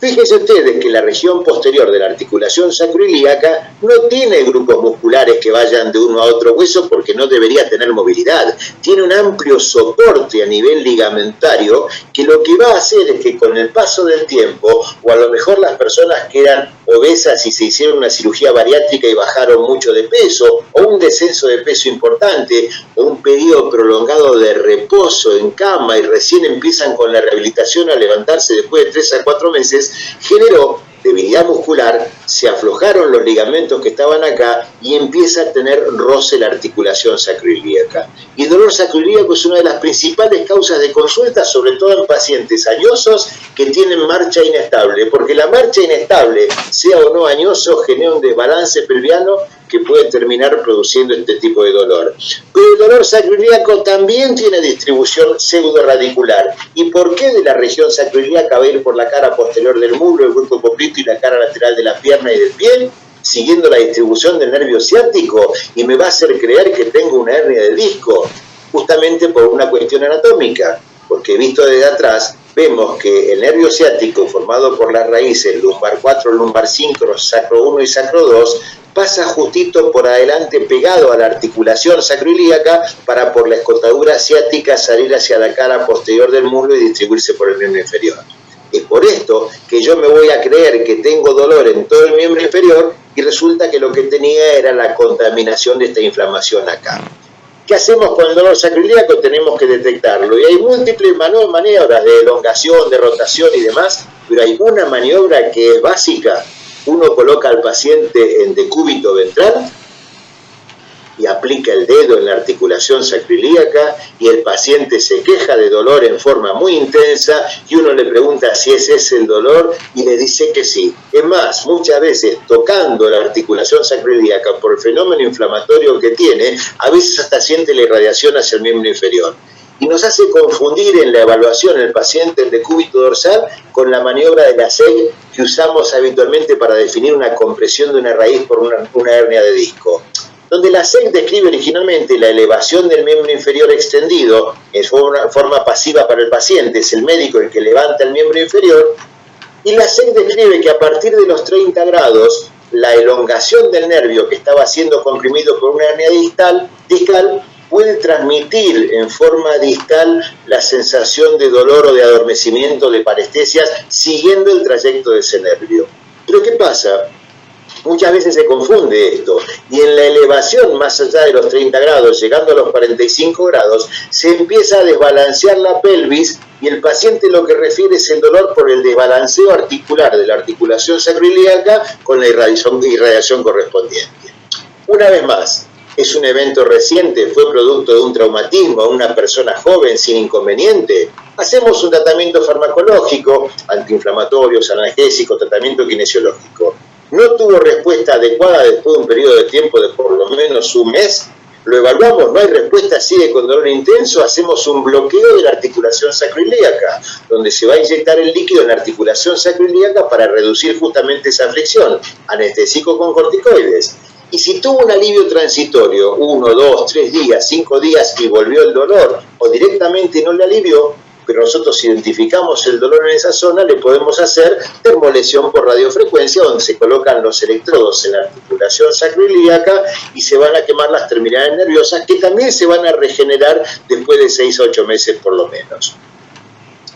Fíjense ustedes que la región posterior de la articulación sacroilíaca no tiene grupos musculares que vayan de uno a otro hueso porque no debería tener movilidad. Tiene un amplio soporte a nivel ligamentario que lo que va a hacer es que con el paso del tiempo, o a lo mejor las personas que eran obesas y se hicieron una cirugía bariátrica y bajaron mucho de peso, o un descenso de peso importante, o un periodo prolongado de reposo en cama y recién empiezan con la rehabilitación a levantarse después de 3 a 4 meses, generó debilidad muscular, se aflojaron los ligamentos que estaban acá y empieza a tener roce la articulación sacroilíaca. Y el dolor sacroilíaco es una de las principales causas de consulta, sobre todo en pacientes añosos que tienen marcha inestable, porque la marcha inestable, sea o no añoso, genera un desbalance pelviano que puede terminar produciendo este tipo de dolor. Pero el dolor sacroilíaco también tiene distribución pseudoradicular. ¿Y por qué de la región sacroilíaca va a ir por la cara posterior del muslo, el grupo poplito y la cara lateral de la pierna y del pie, siguiendo la distribución del nervio ciático, y me va a hacer creer que tengo una hernia de disco? Justamente por una cuestión anatómica, porque visto desde atrás, vemos que el nervio ciático, formado por las raíces lumbar 4, lumbar 5, sacro 1 y sacro 2, pasa justito por adelante pegado a la articulación sacroilíaca para por la escotadura ciática salir hacia la cara posterior del muslo y distribuirse por el miembro inferior. Es por esto que yo me voy a creer que tengo dolor en todo el miembro inferior y resulta que lo que tenía era la contaminación de esta inflamación acá. ¿Qué hacemos con el dolor sacroiliaco? Tenemos que detectarlo. Y hay múltiples maniobras de elongación, de rotación y demás, pero hay una maniobra que es básica. Uno coloca al paciente en decúbito ventral y aplica el dedo en la articulación sacroiliaca y el paciente se queja de dolor en forma muy intensa y uno le pregunta si ese es el dolor y le dice que sí. Es más, muchas veces tocando la articulación sacroiliaca por el fenómeno inflamatorio que tiene, a veces hasta siente la irradiación hacia el miembro inferior. Y nos hace confundir en la evaluación el paciente el decúbito dorsal con la maniobra de la SEG que usamos habitualmente para definir una compresión de una raíz por una hernia de disco. Donde la SEG describe originalmente la elevación del miembro inferior extendido en forma pasiva para el paciente, es el médico el que levanta el miembro inferior, y la SEG describe que a partir de los 30 grados, la elongación del nervio que estaba siendo comprimido por una hernia discal puede transmitir en forma distal la sensación de dolor o de adormecimiento, de parestesias, siguiendo el trayecto de ese nervio. Pero ¿qué pasa? Muchas veces se confunde esto y en la elevación más allá de los 30 grados, llegando a los 45 grados, se empieza a desbalancear la pelvis y el paciente lo que refiere es el dolor por el desbalanceo articular de la articulación sacroiliaca con la irradiación correspondiente. Una vez más, es un evento reciente, fue producto de un traumatismo, una persona joven sin inconveniente. Hacemos un tratamiento farmacológico, antiinflamatorios, analgésicos, tratamiento kinesiológico. No tuvo respuesta adecuada después de un periodo de tiempo de por lo menos un mes, lo evaluamos, no hay respuesta, sigue con dolor intenso, hacemos un bloqueo de la articulación sacroiliaca, donde se va a inyectar el líquido en la articulación sacroiliaca para reducir justamente esa aflicción, anestésico con corticoides. Y si tuvo un alivio transitorio, 1, 2, 3 días, 5 días y volvió el dolor, o directamente no le alivió, pero nosotros identificamos el dolor en esa zona, le podemos hacer termolesión por radiofrecuencia, donde se colocan los electrodos en la articulación sacroiliaca y se van a quemar las terminales nerviosas, que también se van a regenerar después de 6 a 8 meses por lo menos.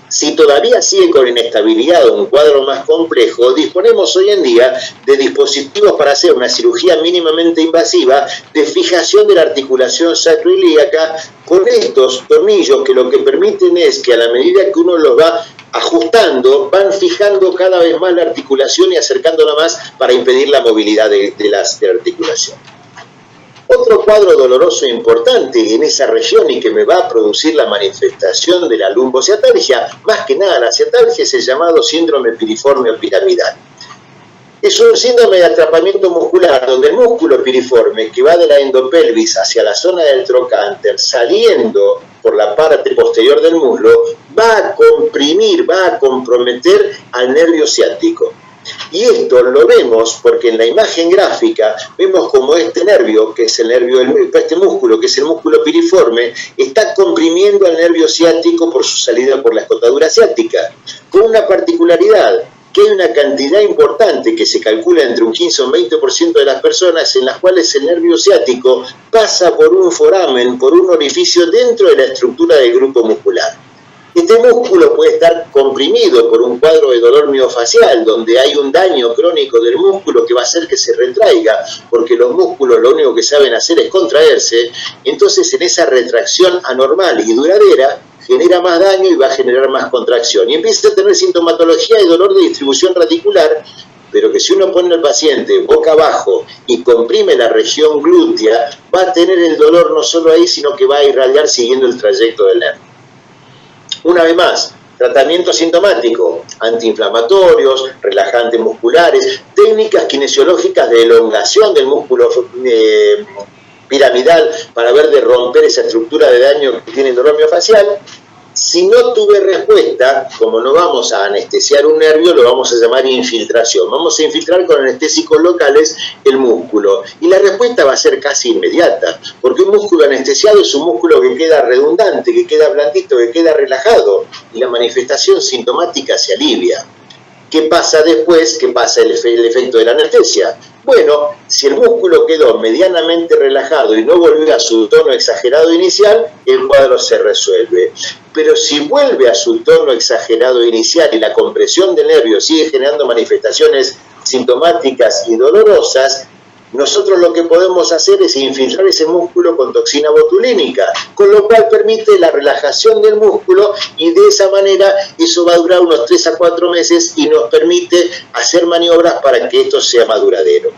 Si todavía sigue con inestabilidad o un cuadro más complejo, disponemos hoy en día de dispositivos para hacer una cirugía mínimamente invasiva de fijación de la articulación sacroiliaca con estos tornillos que lo que permiten es que a la medida que uno los va ajustando, van fijando cada vez más la articulación y acercándola más para impedir la movilidad de la articulación. Otro cuadro doloroso e importante en esa región y que me va a producir la manifestación de la lumbociatalgia, más que nada la ciatalgia, es el llamado síndrome piriforme o piramidal. Es un síndrome de atrapamiento muscular donde el músculo piriforme que va de la endopelvis hacia la zona del trocánter, saliendo por la parte posterior del muslo, va a comprimir, va a comprometer al nervio ciático. Y esto lo vemos porque en la imagen gráfica vemos como este nervio, que es el nervio, este músculo, que es el músculo piriforme, está comprimiendo al nervio ciático por su salida por la escotadura ciática, con una particularidad, que hay una cantidad importante que se calcula entre un 15 o un 20% de las personas en las cuales el nervio ciático pasa por un foramen, por un orificio dentro de la estructura del grupo muscular. Este músculo puede estar comprimido por un cuadro de dolor miofacial, donde hay un daño crónico del músculo que va a hacer que se retraiga, porque los músculos lo único que saben hacer es contraerse. Entonces, en esa retracción anormal y duradera, genera más daño y va a generar más contracción. Y empieza a tener sintomatología de dolor de distribución radicular, pero que si uno pone al paciente boca abajo y comprime la región glútea, va a tener el dolor no solo ahí, sino que va a irradiar siguiendo el trayecto del nervio. Una vez más, tratamiento sintomático, antiinflamatorios, relajantes musculares, técnicas kinesiológicas de elongación del músculo piramidal para ver de romper esa estructura de daño que tiene el dolor miofacial. Si no tuve respuesta, como no vamos a anestesiar un nervio, lo vamos a llamar infiltración. Vamos a infiltrar con anestésicos locales el músculo. Y la respuesta va a ser casi inmediata, porque un músculo anestesiado es un músculo que queda redundante, que queda blandito, que queda relajado, y la manifestación sintomática se alivia. ¿Qué pasa después? ¿Qué pasa el efecto de la anestesia? Bueno, si el músculo quedó medianamente relajado y no volvió a su tono exagerado inicial, el cuadro se resuelve. Pero si vuelve a su tono exagerado inicial y la compresión del nervio sigue generando manifestaciones sintomáticas y dolorosas, nosotros lo que podemos hacer es infiltrar ese músculo con toxina botulínica, con lo cual permite la relajación del músculo y de esa manera eso va a durar unos 3 a 4 meses y nos permite hacer maniobras para que esto sea más duradero.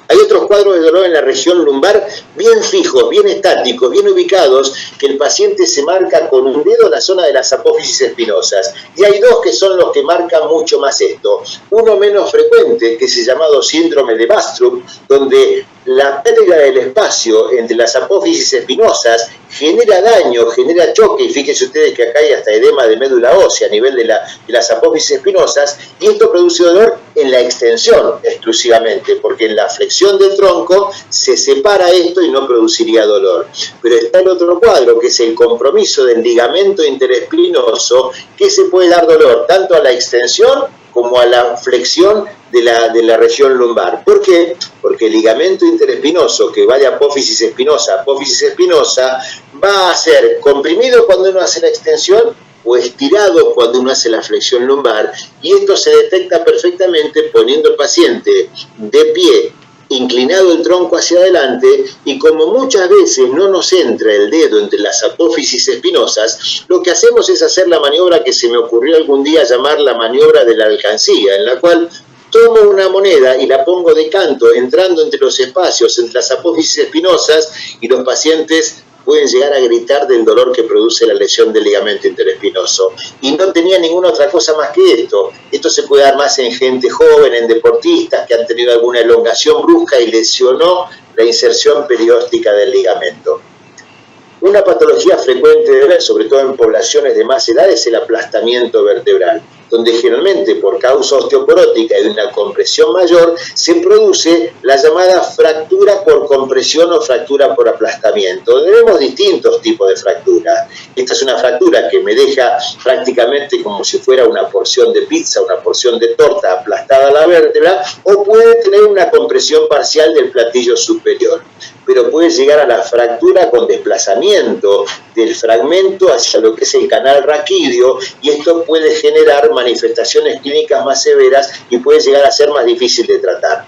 Hay otros cuadros de dolor en la región lumbar bien fijos, bien estáticos, bien ubicados, que el paciente se marca con un dedo en la zona de las apófisis espinosas. Y hay dos que son los que marcan mucho más esto. Uno menos frecuente, que es el llamado síndrome de Bastrup, donde la pérdida del espacio entre las apófisis espinosas genera daño, genera choque, y fíjense ustedes que acá hay hasta edema de médula ósea a nivel de las apófisis espinosas, y esto produce dolor en la extensión exclusivamente, porque en la flexión del tronco se separa esto y no produciría dolor. Pero está el otro cuadro, que es el compromiso del ligamento interespinoso, que se puede dar dolor tanto a la extensión como a la flexión de la región lumbar. ¿Por qué? Porque el ligamento interespinoso que va de apófisis espinosa a apófisis espinosa va a ser comprimido cuando uno hace la extensión o estirado cuando uno hace la flexión lumbar, y esto se detecta perfectamente poniendo al paciente de pie, inclinado el tronco hacia adelante, y como muchas veces no nos entra el dedo entre las apófisis espinosas, lo que hacemos es hacer la maniobra que se me ocurrió algún día llamar la maniobra de la alcancía, en la cual tomo una moneda y la pongo de canto, entrando entre los espacios, entre las apófisis espinosas, y los pacientes pueden llegar a gritar del dolor que produce la lesión del ligamento interespinoso. Y no tenía ninguna otra cosa más que esto. Esto se puede dar más en gente joven, en deportistas que han tenido alguna elongación brusca y lesionó la inserción perióstica del ligamento. Una patología frecuente de ver, sobre todo en poblaciones de más edad, es el aplastamiento vertebral, donde generalmente por causa osteoporótica y de una compresión mayor se produce la llamada fractura por compresión o fractura por aplastamiento, donde vemos distintos tipos de fracturas. Esta es una fractura que me deja prácticamente como si fuera una porción de pizza, una porción de torta aplastada a la vértebra, o puede tener una compresión parcial del platillo superior, pero puede llegar a la fractura con desplazamiento del fragmento hacia lo que es el canal raquídeo, y esto puede generar manifestaciones clínicas más severas y puede llegar a ser más difícil de tratar.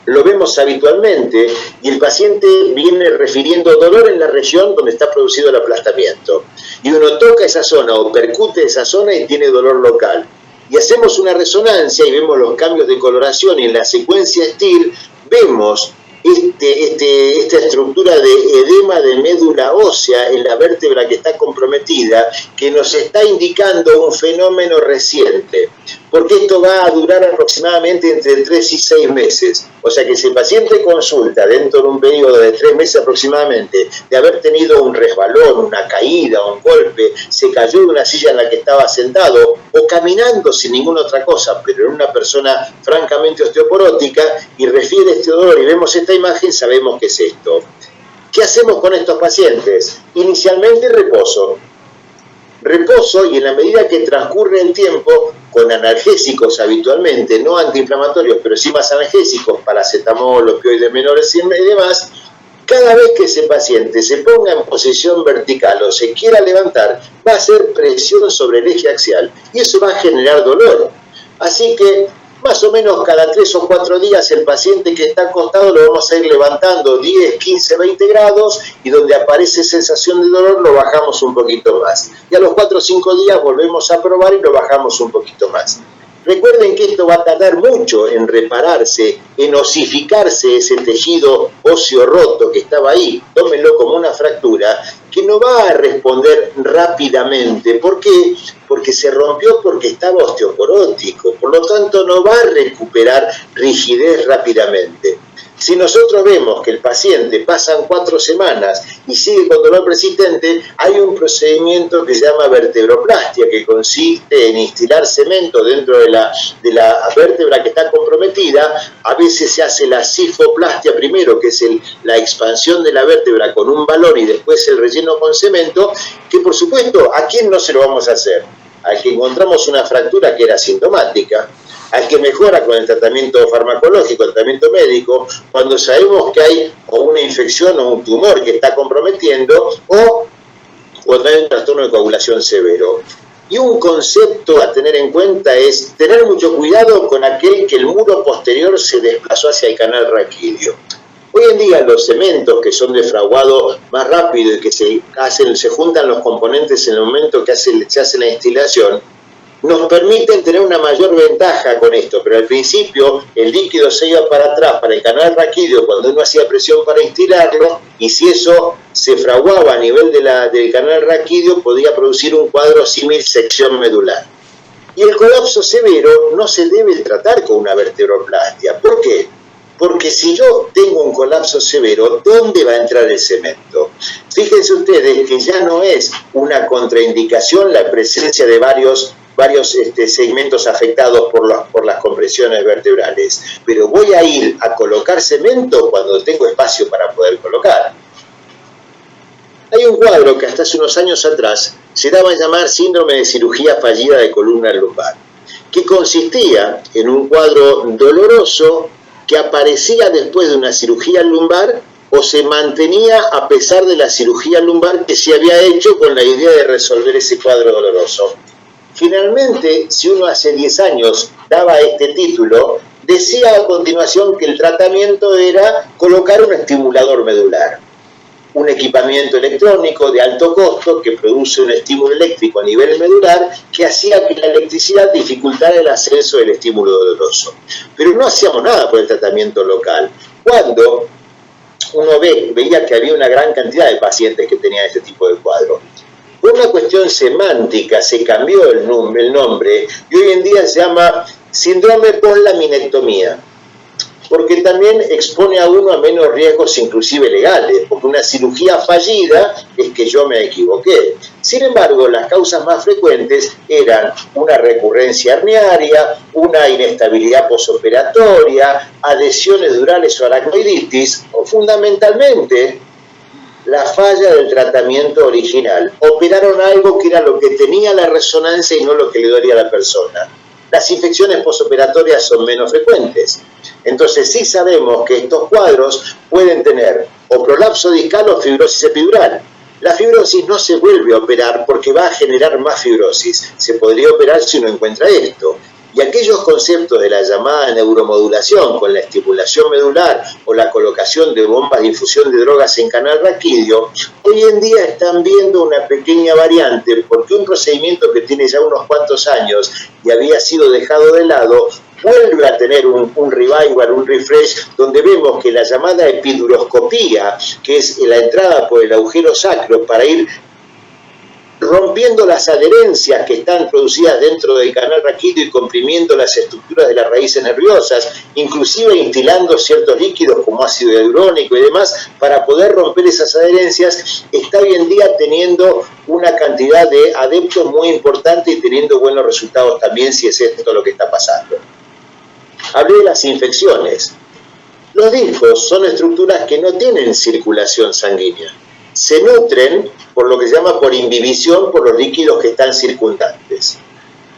Lo vemos habitualmente y el paciente viene refiriendo dolor en la región donde está producido el aplastamiento. Y uno toca esa zona o percute esa zona y tiene dolor local. Y hacemos una resonancia y vemos los cambios de coloración, y en la secuencia STIR vemos esta estructura de edema de médula ósea en la vértebra que está comprometida, que nos está indicando un fenómeno reciente, porque esto va a durar aproximadamente entre 3 y 6 meses. O sea que si el paciente consulta dentro de un periodo de 3 meses aproximadamente, de haber tenido un resbalón, una caída, un golpe, se cayó de una silla en la que estaba sentado, o caminando sin ninguna otra cosa, pero en una persona francamente osteoporótica, y refiere este dolor y vemos esta imagen, sabemos que es esto. ¿Qué hacemos con estos pacientes? Inicialmente reposo, y en la medida que transcurre el tiempo, con analgésicos habitualmente, no antiinflamatorios, pero sí más analgésicos, paracetamol, opioides menores y demás, cada vez que ese paciente se ponga en posición vertical o se quiera levantar, va a hacer presión sobre el eje axial y eso va a generar dolor. Así que más o menos cada 3 o 4 días el paciente que está acostado lo vamos a ir levantando 10, 15, 20 grados, y donde aparece sensación de dolor lo bajamos un poquito más. Y a los 4 o 5 días volvemos a probar y lo bajamos un poquito más. Recuerden que esto va a tardar mucho en repararse, en osificarse ese tejido óseo roto que estaba ahí. Tómenlo como una fractura que no va a responder rápidamente. ¿Por qué? Porque se rompió porque estaba osteoporótico. Por lo tanto, no va a recuperar rigidez rápidamente. Si nosotros vemos que el paciente pasan 4 semanas y sigue con dolor persistente, hay un procedimiento que se llama vertebroplastia, que consiste en instilar cemento dentro de la vértebra que está comprometida. A veces se hace la cifoplastia primero, que es la expansión de la vértebra con un balón, y después el relleno con cemento, que por supuesto, ¿a quién no se lo vamos a hacer? Al que encontramos una fractura que era sintomática. al que mejora con el tratamiento farmacológico, el tratamiento médico, cuando sabemos que hay o una infección o un tumor que está comprometiendo, o cuando hay un trastorno de coagulación severo. Y un concepto a tener en cuenta es tener mucho cuidado con aquel que el muro posterior se desplazó hacia el canal raquídeo. Hoy en día los cementos que son defraudados más rápido y que se juntan los componentes en el momento que se hace la instalación, nos permiten tener una mayor ventaja con esto, pero al principio el líquido se iba para atrás, para el canal raquídeo, cuando uno hacía presión para instilarlo, y si eso se fraguaba a nivel del canal raquídeo, podía producir un cuadro símil sección medular. Y el colapso severo no se debe tratar con una vertebroplastia. ¿Por qué? Porque si yo tengo un colapso severo, ¿dónde va a entrar el cemento? Fíjense ustedes que ya no es una contraindicación la presencia de varios segmentos afectados por las compresiones vertebrales, pero voy a ir a colocar cemento cuando tengo espacio para poder colocar. Hay un cuadro que hasta hace unos años atrás se daba a llamar síndrome de cirugía fallida de columna lumbar, que consistía en un cuadro doloroso que aparecía después de una cirugía lumbar o se mantenía a pesar de la cirugía lumbar que se había hecho con la idea de resolver ese cuadro doloroso. Finalmente, si uno hace 10 años daba este título, decía a continuación que el tratamiento era colocar un estimulador medular, un equipamiento electrónico de alto costo que produce un estímulo eléctrico a nivel medular que hacía que la electricidad dificultara el ascenso del estímulo doloroso. Pero no hacíamos nada por el tratamiento local. Cuando uno veía que había una gran cantidad de pacientes que tenían este tipo de cuadro. Por una cuestión semántica se cambió el nombre y hoy en día se llama síndrome post-laminectomía, porque también expone a uno a menos riesgos inclusive legales, porque una cirugía fallida es que yo me equivoqué. Sin embargo, las causas más frecuentes eran una recurrencia herniaria, una inestabilidad posoperatoria, adhesiones durales o aracnoiditis, o fundamentalmente la falla del tratamiento original. Operaron algo que era lo que tenía la resonancia y no lo que le dolía a la persona. Las infecciones posoperatorias son menos frecuentes. Entonces sí sabemos que estos cuadros pueden tener o prolapso discal o fibrosis epidural. La fibrosis no se vuelve a operar porque va a generar más fibrosis. Se podría operar si uno encuentra esto. Y aquellos conceptos de la llamada neuromodulación con la estimulación medular o la colocación de bombas de infusión de drogas en canal raquídeo, hoy en día están viendo una pequeña variante porque un procedimiento que tiene ya unos cuantos años y había sido dejado de lado, vuelve a tener un revival, un refresh, donde vemos que la llamada epiduroscopía, que es la entrada por el agujero sacro para ir rompiendo las adherencias que están producidas dentro del canal raquídeo y comprimiendo las estructuras de las raíces nerviosas, inclusive instilando ciertos líquidos como ácido hialurónico y demás, para poder romper esas adherencias, está hoy en día teniendo una cantidad de adeptos muy importante y teniendo buenos resultados también, si es esto lo que está pasando. Hablé de las infecciones. Los discos son estructuras que no tienen circulación sanguínea. Se nutren por lo que se llama por imbibición por los líquidos que están circundantes.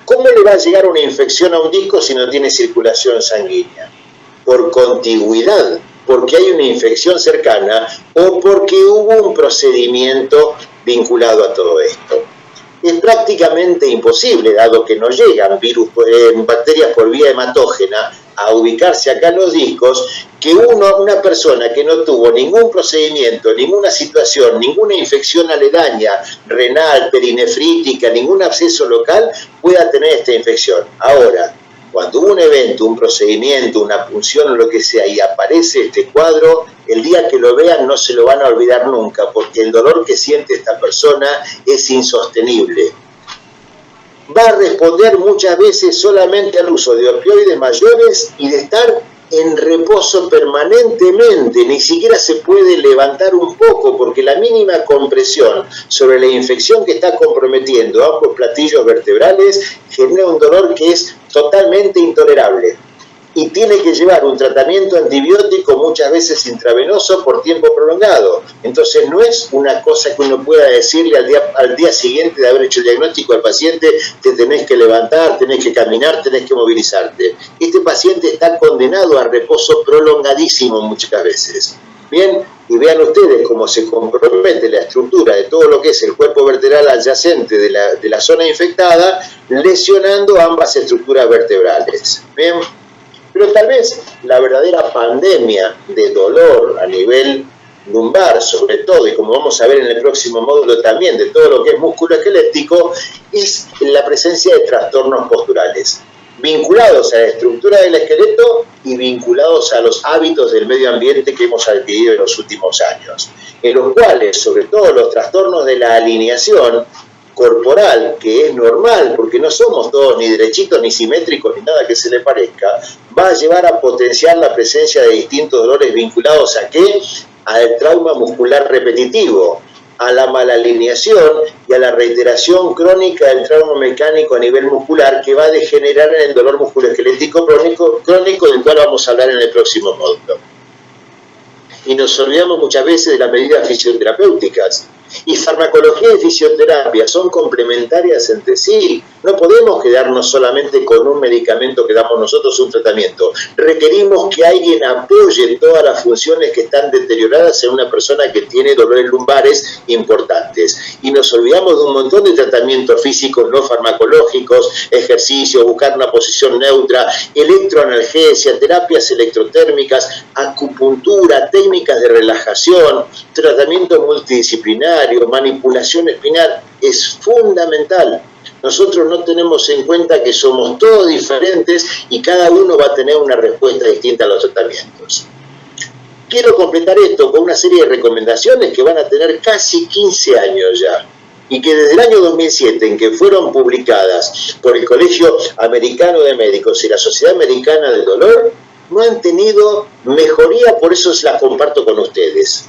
¿Cómo le va a llegar una infección a un disco si no tiene circulación sanguínea? Por contigüidad, porque hay una infección cercana o porque hubo un procedimiento vinculado a todo esto. Es prácticamente imposible, dado que no llegan bacterias por vía hematógena a ubicarse acá en los discos, que una persona que no tuvo ningún procedimiento, ninguna situación, ninguna infección aledaña, renal, perinefrítica, ningún absceso local, pueda tener esta infección. Ahora, cuando hubo un evento, un procedimiento, una punción o lo que sea, y aparece este cuadro, el día que lo vean no se lo van a olvidar nunca, porque el dolor que siente esta persona es insostenible. Va a responder muchas veces solamente al uso de opioides mayores y de estar en reposo permanentemente, ni siquiera se puede levantar un poco porque la mínima compresión sobre la infección que está comprometiendo ambos platillos vertebrales genera un dolor que es totalmente intolerable. y tiene que llevar un tratamiento antibiótico muchas veces intravenoso por tiempo prolongado. Entonces no es una cosa que uno pueda decirle al día siguiente de haber hecho el diagnóstico al paciente: te tenés que levantar, tenés que caminar, tenés que movilizarte. Este paciente está condenado a reposo prolongadísimo muchas veces. Bien, y vean ustedes cómo se compromete la estructura de todo lo que es el cuerpo vertebral adyacente de la zona infectada, lesionando ambas estructuras vertebrales. Bien, pero tal vez la verdadera pandemia de dolor a nivel lumbar, sobre todo, y como vamos a ver en el próximo módulo también, de todo lo que es musculoesquelético, es la presencia de trastornos posturales, vinculados a la estructura del esqueleto y vinculados a los hábitos del medio ambiente que hemos adquirido en los últimos años, en los cuales, sobre todo, los trastornos de la alineación corporal, que es normal, porque no somos todos ni derechitos, ni simétricos, ni nada que se le parezca, va a llevar a potenciar la presencia de distintos dolores vinculados a ¿qué? Al trauma muscular repetitivo, a la malalineación y a la reiteración crónica del trauma mecánico a nivel muscular, que va a degenerar en el dolor musculoesquelético crónico, del cual vamos a hablar en el próximo módulo. Y nos olvidamos muchas veces de las medidas fisioterapéuticas. Y farmacología y fisioterapia son complementarias entre sí. No podemos quedarnos solamente con un medicamento que damos nosotros, un tratamiento. Requerimos que alguien apoye todas las funciones que están deterioradas en una persona que tiene dolores lumbares importantes. Y nos olvidamos de un montón de tratamientos físicos no farmacológicos, ejercicio, buscar una posición neutra, electroanalgesia, terapias electrotérmicas, acupuntura, técnicas de relajación, tratamiento multidisciplinario, manipulación espinal. Es fundamental. Nosotros no tenemos en cuenta que somos todos diferentes y cada uno va a tener una respuesta distinta a los tratamientos. Quiero completar esto con una serie de recomendaciones que van a tener casi 15 años ya, y que desde el año 2007, en que fueron publicadas por el Colegio Americano de Médicos y la Sociedad Americana del Dolor, no han tenido mejoría, por eso las comparto con ustedes.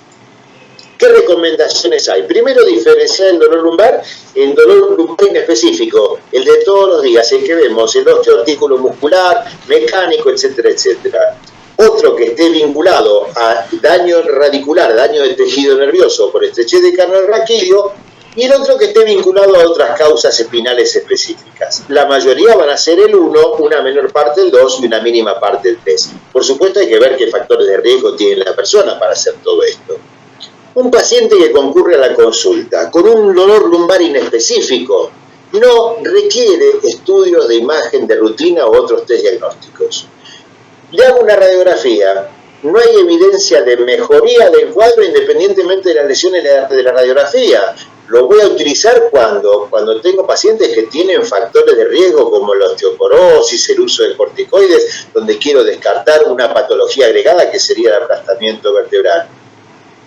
¿Qué recomendaciones hay? Primero, diferenciar el dolor lumbar en dolor lumbar inespecífico, el de todos los días, el que vemos, el osteoartículo muscular, mecánico, etcétera, etcétera. Otro que esté vinculado a daño radicular, daño del tejido nervioso por estrechez de canal raquídeo, y el otro que esté vinculado a otras causas espinales específicas. La mayoría van a ser el 1, una menor parte el 2 y una mínima parte el 3. Por supuesto, hay que ver qué factores de riesgo tiene la persona para hacer todo esto. Un paciente que concurre a la consulta con un dolor lumbar inespecífico no requiere estudios de imagen de rutina o otros test diagnósticos. Le hago una radiografía, no hay evidencia de mejoría del cuadro independientemente de las lesiones de la radiografía. Lo voy a utilizar cuando tengo pacientes que tienen factores de riesgo como la osteoporosis, el uso de corticoides, donde quiero descartar una patología agregada que sería el aplastamiento vertebral.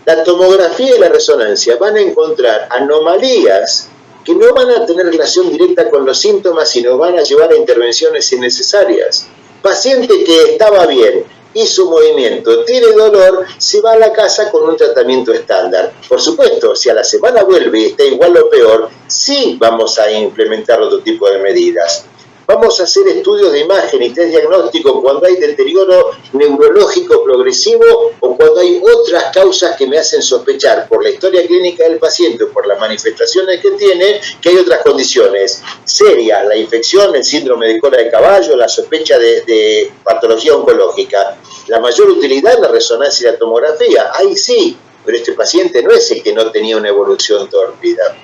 La tomografía y la resonancia van a encontrar anomalías que no van a tener relación directa con los síntomas y nos van a llevar a intervenciones innecesarias. Paciente que estaba bien, hizo movimiento, tiene dolor, se va a la casa con un tratamiento estándar. Por supuesto, si a la semana vuelve y está igual o peor, sí vamos a implementar otro tipo de medidas. Vamos a hacer estudios de imagen y test diagnóstico cuando hay deterioro neurológico progresivo o cuando hay otras causas que me hacen sospechar por la historia clínica del paciente o por las manifestaciones que tiene, que hay otras condiciones serias, la infección, el síndrome de cola de caballo, la sospecha de patología oncológica. La mayor utilidad es la resonancia y la tomografía. Ahí sí, pero este paciente no es el que no tenía una evolución tórpida.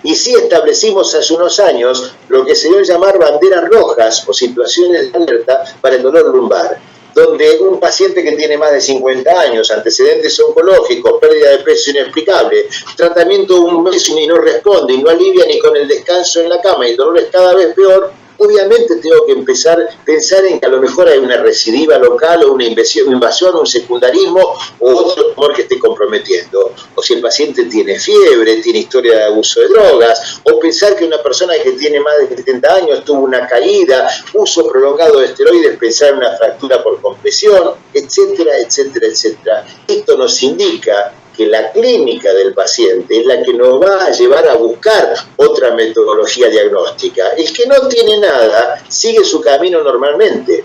Y sí establecimos hace unos años lo que se debe llamar banderas rojas o situaciones de alerta para el dolor lumbar, donde un paciente que tiene más de 50 años, antecedentes oncológicos, pérdida de peso inexplicable, tratamiento un mes y no responde y no alivia ni con el descanso en la cama y el dolor es cada vez peor, obviamente tengo que empezar a pensar en que a lo mejor hay una recidiva local o una invasión, un secundarismo o otro tumor que esté comprometiendo. O si el paciente tiene fiebre, tiene historia de abuso de drogas, o pensar que una persona que tiene más de 70 años tuvo una caída, uso prolongado de esteroides, pensar en una fractura por compresión, etcétera, etcétera, etcétera. Esto nos indica que la clínica del paciente es la que nos va a llevar a buscar otra metodología diagnóstica. El que no tiene nada sigue su camino normalmente.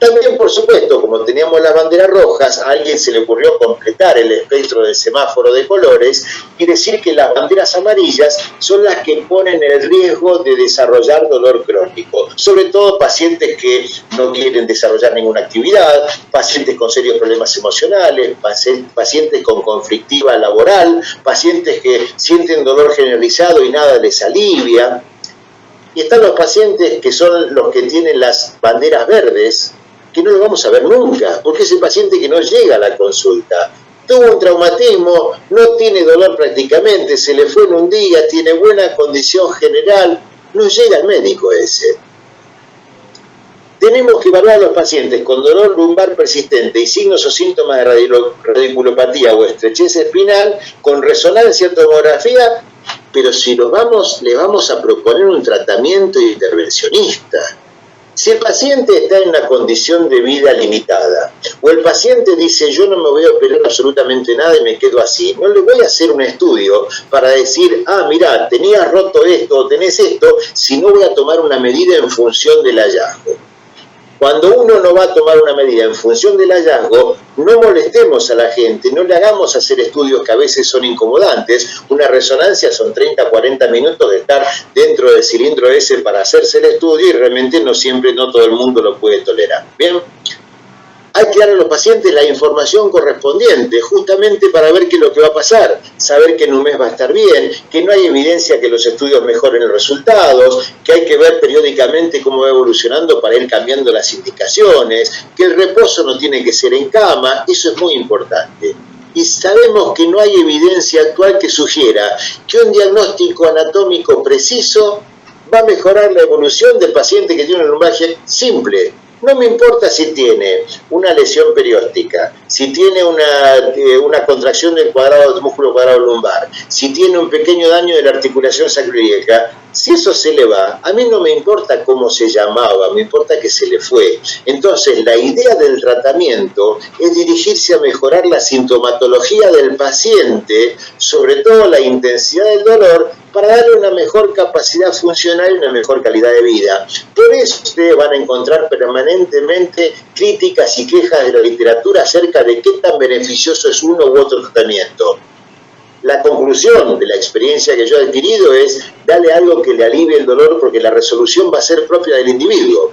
También, por supuesto, como teníamos las banderas rojas, a alguien se le ocurrió completar el espectro del semáforo de colores y decir que las banderas amarillas son las que ponen el riesgo de desarrollar dolor crónico, sobre todo pacientes que no quieren desarrollar ninguna actividad, pacientes con serios problemas emocionales, pacientes con conflictiva laboral, pacientes que sienten dolor generalizado y nada les alivia. Y están los pacientes que son los que tienen las banderas verdes, que no lo vamos a ver nunca, porque es el paciente que no llega a la consulta. Tuvo un traumatismo, no tiene dolor prácticamente, se le fue en un día, tiene buena condición general, no llega al médico ese. Tenemos que evaluar a los pacientes con dolor lumbar persistente y signos o síntomas de radiculopatía o estrechez espinal con resonancia tomografía, pero si les vamos a proponer un tratamiento intervencionista. Si el paciente está en una condición de vida limitada, o el paciente dice yo no me voy a operar absolutamente nada y me quedo así, no le voy a hacer un estudio para decir, mira, tenías roto esto o tenés esto, si no voy a tomar una medida en función del hallazgo. Cuando uno no va a tomar una medida en función del hallazgo, no molestemos a la gente, no le hagamos hacer estudios que a veces son incomodantes. Una resonancia son 30, 40 minutos de estar dentro del cilindro ese para hacerse el estudio y realmente no todo el mundo lo puede tolerar. Bien, hay que dar a los pacientes la información correspondiente, justamente para ver qué es lo que va a pasar, saber que en un mes va a estar bien, que no hay evidencia que los estudios mejoren los resultados, que hay que ver periódicamente cómo va evolucionando para ir cambiando las indicaciones, que el reposo no tiene que ser en cama, eso es muy importante. Y sabemos que no hay evidencia actual que sugiera que un diagnóstico anatómico preciso va a mejorar la evolución del paciente que tiene una lumbalgia simple. No me importa si tiene una lesión perióstica, si tiene una contracción del músculo cuadrado lumbar, si tiene un pequeño daño de la articulación sacroiliaca, si eso se le va, a mí no me importa cómo se llamaba, me importa que se le fue. Entonces, la idea del tratamiento es dirigirse a mejorar la sintomatología del paciente, sobre todo la intensidad del dolor, para darle una mejor capacidad funcional y una mejor calidad de vida. Por eso ustedes van a encontrar permanentemente críticas y quejas de la literatura acerca de qué tan beneficioso es uno u otro tratamiento. La conclusión de la experiencia que yo he adquirido es darle algo que le alivie el dolor porque la resolución va a ser propia del individuo.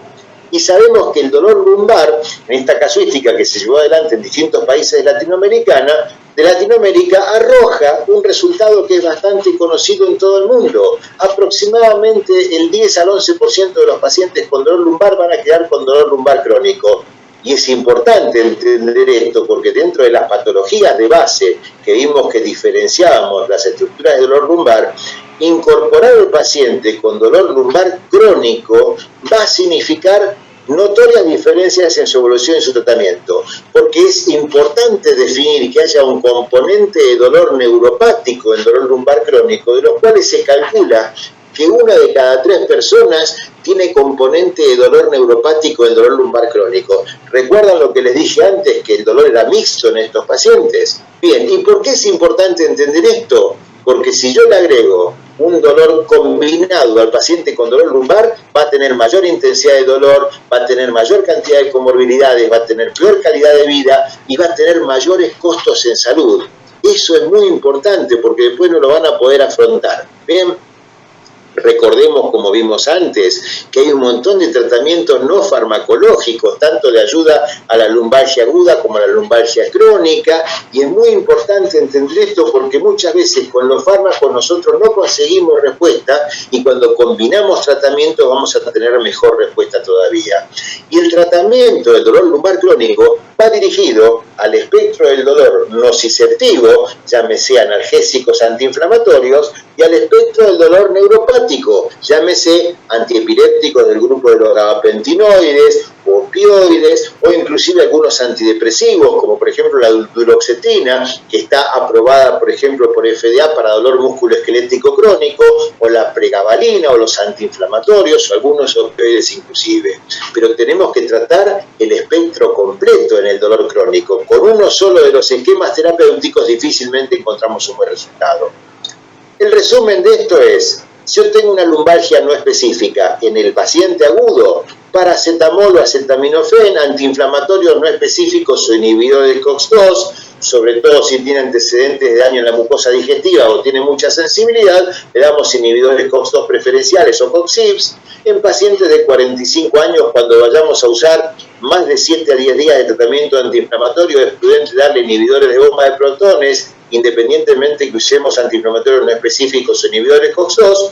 Y sabemos que el dolor lumbar, en esta casuística que se llevó adelante en distintos países de Latinoamérica, arroja un resultado que es bastante conocido en todo el mundo. Aproximadamente el 10 al 11% de los pacientes con dolor lumbar van a quedar con dolor lumbar crónico. Y es importante entender esto porque dentro de las patologías de base que vimos que diferenciábamos las estructuras de dolor lumbar, incorporar al paciente con dolor lumbar crónico va a significar notorias diferencias en su evolución y su tratamiento, porque es importante definir que haya un componente de dolor neuropático en dolor lumbar crónico, de los cuales se calcula que 1 de cada 3 personas tiene componente de dolor neuropático en dolor lumbar crónico. ¿Recuerdan lo que les dije antes, que el dolor era mixto en estos pacientes? Bien, ¿y por qué es importante entender esto? Porque si yo le agrego un dolor combinado al paciente con dolor lumbar, va a tener mayor intensidad de dolor, va a tener mayor cantidad de comorbilidades, va a tener peor calidad de vida y va a tener mayores costos en salud. Eso es muy importante porque después no lo van a poder afrontar. Bien, recordemos, como vimos antes, que hay un montón de tratamientos no farmacológicos, tanto de ayuda a la lumbalgia aguda como a la lumbalgia crónica, y es muy importante entender esto porque muchas veces con los fármacos nosotros no conseguimos respuesta y cuando combinamos tratamientos vamos a tener mejor respuesta todavía. Y el tratamiento del dolor lumbar crónico va dirigido al espectro del dolor nociceptivo, llámese analgésicos antiinflamatorios, y al espectro del dolor neuropático, llámese antiepilépticos del grupo de los gabapentinoides, opioides o inclusive algunos antidepresivos, como por ejemplo la duloxetina, que está aprobada por ejemplo por FDA para dolor musculoesquelético crónico, o la pregabalina o los antiinflamatorios o algunos opioides inclusive. Pero tenemos que tratar el espectro completo en el dolor crónico. Con uno solo de los esquemas terapéuticos difícilmente encontramos un buen resultado. El resumen de esto es, si yo tengo una lumbalgia no específica en el paciente agudo, paracetamol o acetaminofén, antiinflamatorios no específicos o inhibidores de COX-2, sobre todo si tiene antecedentes de daño en la mucosa digestiva o tiene mucha sensibilidad, le damos inhibidores COX-2 preferenciales o COX-IPS. En pacientes de 45 años, cuando vayamos a usar más de 7 a 10 días de tratamiento antiinflamatorio, es prudente darle inhibidores de bomba de protones, independientemente que usemos antiinflamatorios no específicos o inhibidores COX-2,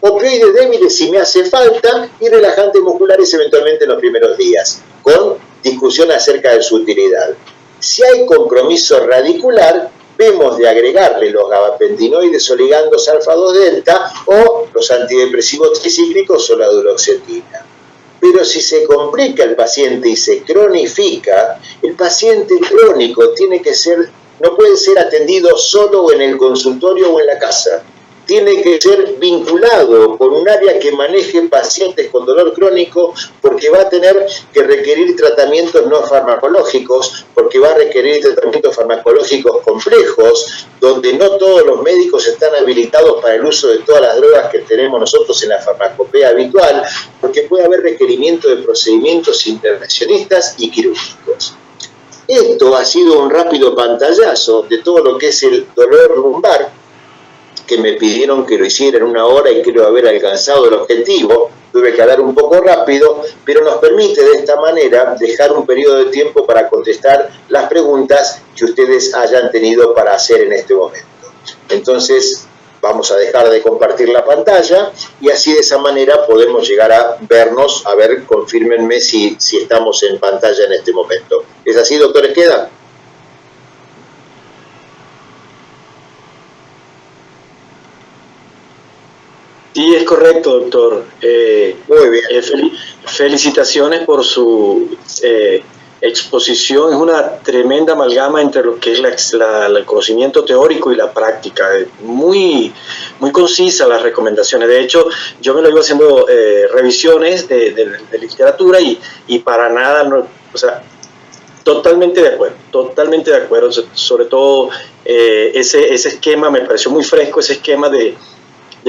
opioides débiles si me hace falta y relajantes musculares eventualmente en los primeros días, con discusión acerca de su utilidad. Si hay compromiso radicular, vemos de agregarle los gabapentinoides o ligandos alfa-2 delta o los antidepresivos tricíclicos o la duloxetina. Pero si se complica el paciente y se cronifica, el paciente crónico no puede ser atendido solo en el consultorio o en la casa. Tiene que ser vinculado con un área que maneje pacientes con dolor crónico, porque va a tener que requerir tratamientos no farmacológicos, porque va a requerir tratamientos farmacológicos complejos, donde no todos los médicos están habilitados para el uso de todas las drogas que tenemos nosotros en la farmacopea habitual, porque puede haber requerimiento de procedimientos intervencionistas y quirúrgicos. Esto ha sido un rápido pantallazo de todo lo que es el dolor lumbar, que me pidieron que lo hiciera en 1 hora y creo haber alcanzado el objetivo. Tuve que hablar un poco rápido, pero nos permite de esta manera dejar un periodo de tiempo para contestar las preguntas que ustedes hayan tenido para hacer en este momento. Entonces, vamos a dejar de compartir la pantalla y así de esa manera podemos llegar a vernos. A ver, confírmenme si estamos en pantalla en este momento. ¿Es así, doctor Esqueda? Sí, es correcto, doctor. Muy bien. Felicitaciones por su exposición. Es una tremenda amalgama entre lo que es el conocimiento teórico y la práctica. Muy concisa las recomendaciones. De hecho, yo me lo iba haciendo revisiones de literatura y para nada, o sea, totalmente de acuerdo, sobre todo ese esquema me pareció muy fresco, ese esquema de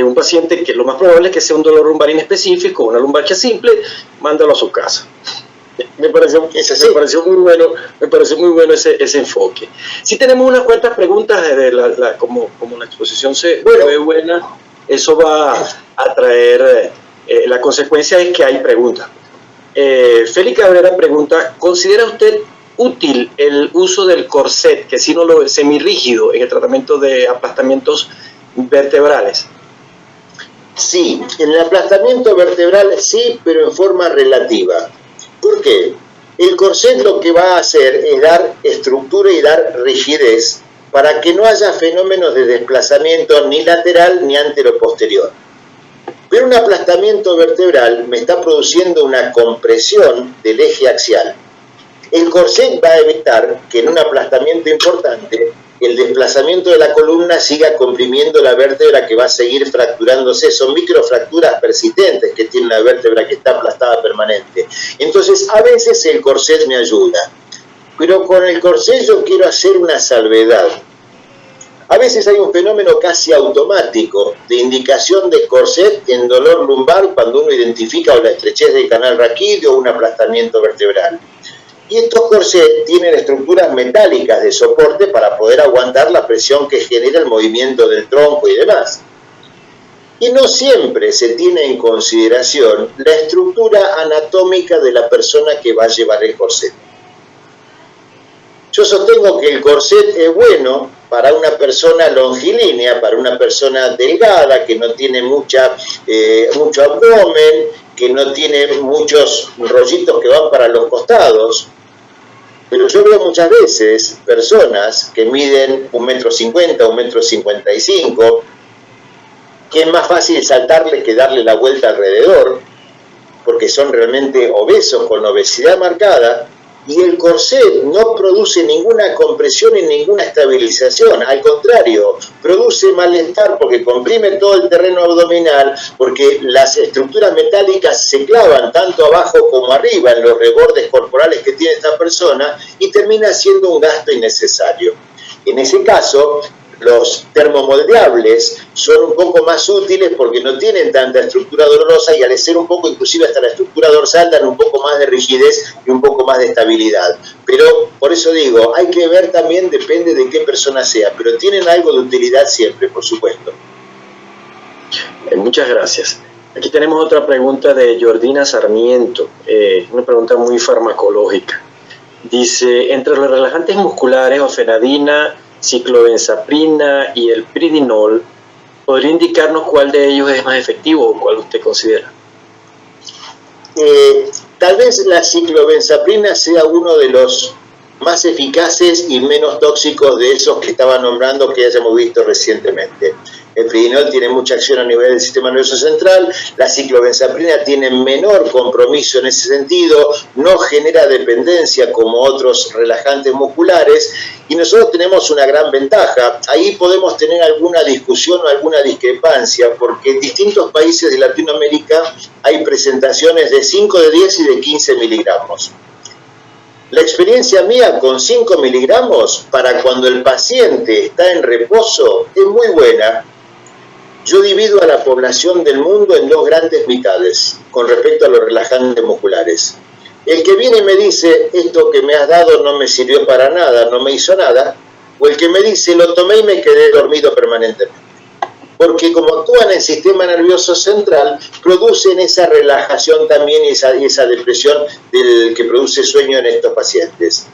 un paciente que lo más probable es que sea un dolor lumbar inespecífico, una lumbalgia simple, mándalo a su casa. Me pareció muy bueno ese enfoque. Sí tenemos unas cuantas preguntas, como la exposición fue buena, eso va a traer, la consecuencia es que hay preguntas. Félix Cabrera pregunta, ¿considera usted útil el uso del corset, que si no lo es semirrígido, en el tratamiento de aplastamientos vertebrales? Sí, en el aplastamiento vertebral sí, pero en forma relativa. ¿Por qué? El corset lo que va a hacer es dar estructura y dar rigidez para que no haya fenómenos de desplazamiento ni lateral ni anteroposterior. Pero un aplastamiento vertebral me está produciendo una compresión del eje axial. El corset va a evitar que en un aplastamiento importante el desplazamiento de la columna siga comprimiendo la vértebra, que va a seguir fracturándose. Son microfracturas persistentes que tiene la vértebra que está aplastada permanente. Entonces, a veces el corset me ayuda, pero con el corset yo quiero hacer una salvedad. A veces hay un fenómeno casi automático de indicación de corset en dolor lumbar cuando uno identifica o la estrechez del canal raquídeo o un aplastamiento vertebral. Y estos corsets tienen estructuras metálicas de soporte para poder aguantar la presión que genera el movimiento del tronco y demás. Y no siempre se tiene en consideración la estructura anatómica de la persona que va a llevar el corset. Yo sostengo que el corset es bueno para una persona longilínea, para una persona delgada, que no tiene mucho abdomen, que no tiene muchos rollitos que van para los costados. Pero yo veo muchas veces personas que miden 1,50 m, 1,55 m, que es más fácil saltarle que darle la vuelta alrededor, porque son realmente obesos, con obesidad marcada, y el corset no produce ninguna compresión y ninguna estabilización. Al contrario, produce malestar porque comprime todo el terreno abdominal, porque las estructuras metálicas se clavan tanto abajo como arriba en los rebordes corporales que tiene esta persona y termina siendo un gasto innecesario. En ese caso, Los termomoldeables son un poco más útiles porque no tienen tanta estructura dolorosa y al ser un poco, inclusive hasta la estructura dorsal, dan un poco más de rigidez y un poco más de estabilidad. Pero por eso digo, hay que ver también, depende de qué persona sea, pero tienen algo de utilidad siempre, por supuesto. Muchas gracias. Aquí tenemos otra pregunta de Jordina Sarmiento, una pregunta muy farmacológica. Dice, entre los relajantes musculares, ofenadina, ciclobenzaprina y el Pridinol, ¿podría indicarnos cuál de ellos es más efectivo o cuál usted considera? Tal vez la ciclobenzaprina sea uno de los más eficaces y menos tóxicos de esos que estaba nombrando que hayamos visto recientemente. El Pridinol tiene mucha acción a nivel del sistema nervioso central, la ciclobenzaprina tiene menor compromiso en ese sentido, no genera dependencia como otros relajantes musculares y nosotros tenemos una gran ventaja. Ahí podemos tener alguna discusión o alguna discrepancia porque en distintos países de Latinoamérica hay presentaciones de 5, de 10 y de 15 miligramos. La experiencia mía con 5 miligramos para cuando el paciente está en reposo es muy buena. Yo divido a la población del mundo en dos grandes mitades con respecto a los relajantes musculares. El que viene y me dice, esto que me has dado no me sirvió para nada, no me hizo nada, o el que me dice, lo tomé y me quedé dormido permanentemente. Porque como actúan en el sistema nervioso central, producen esa relajación también y esa depresión que produce sueño en estos pacientes.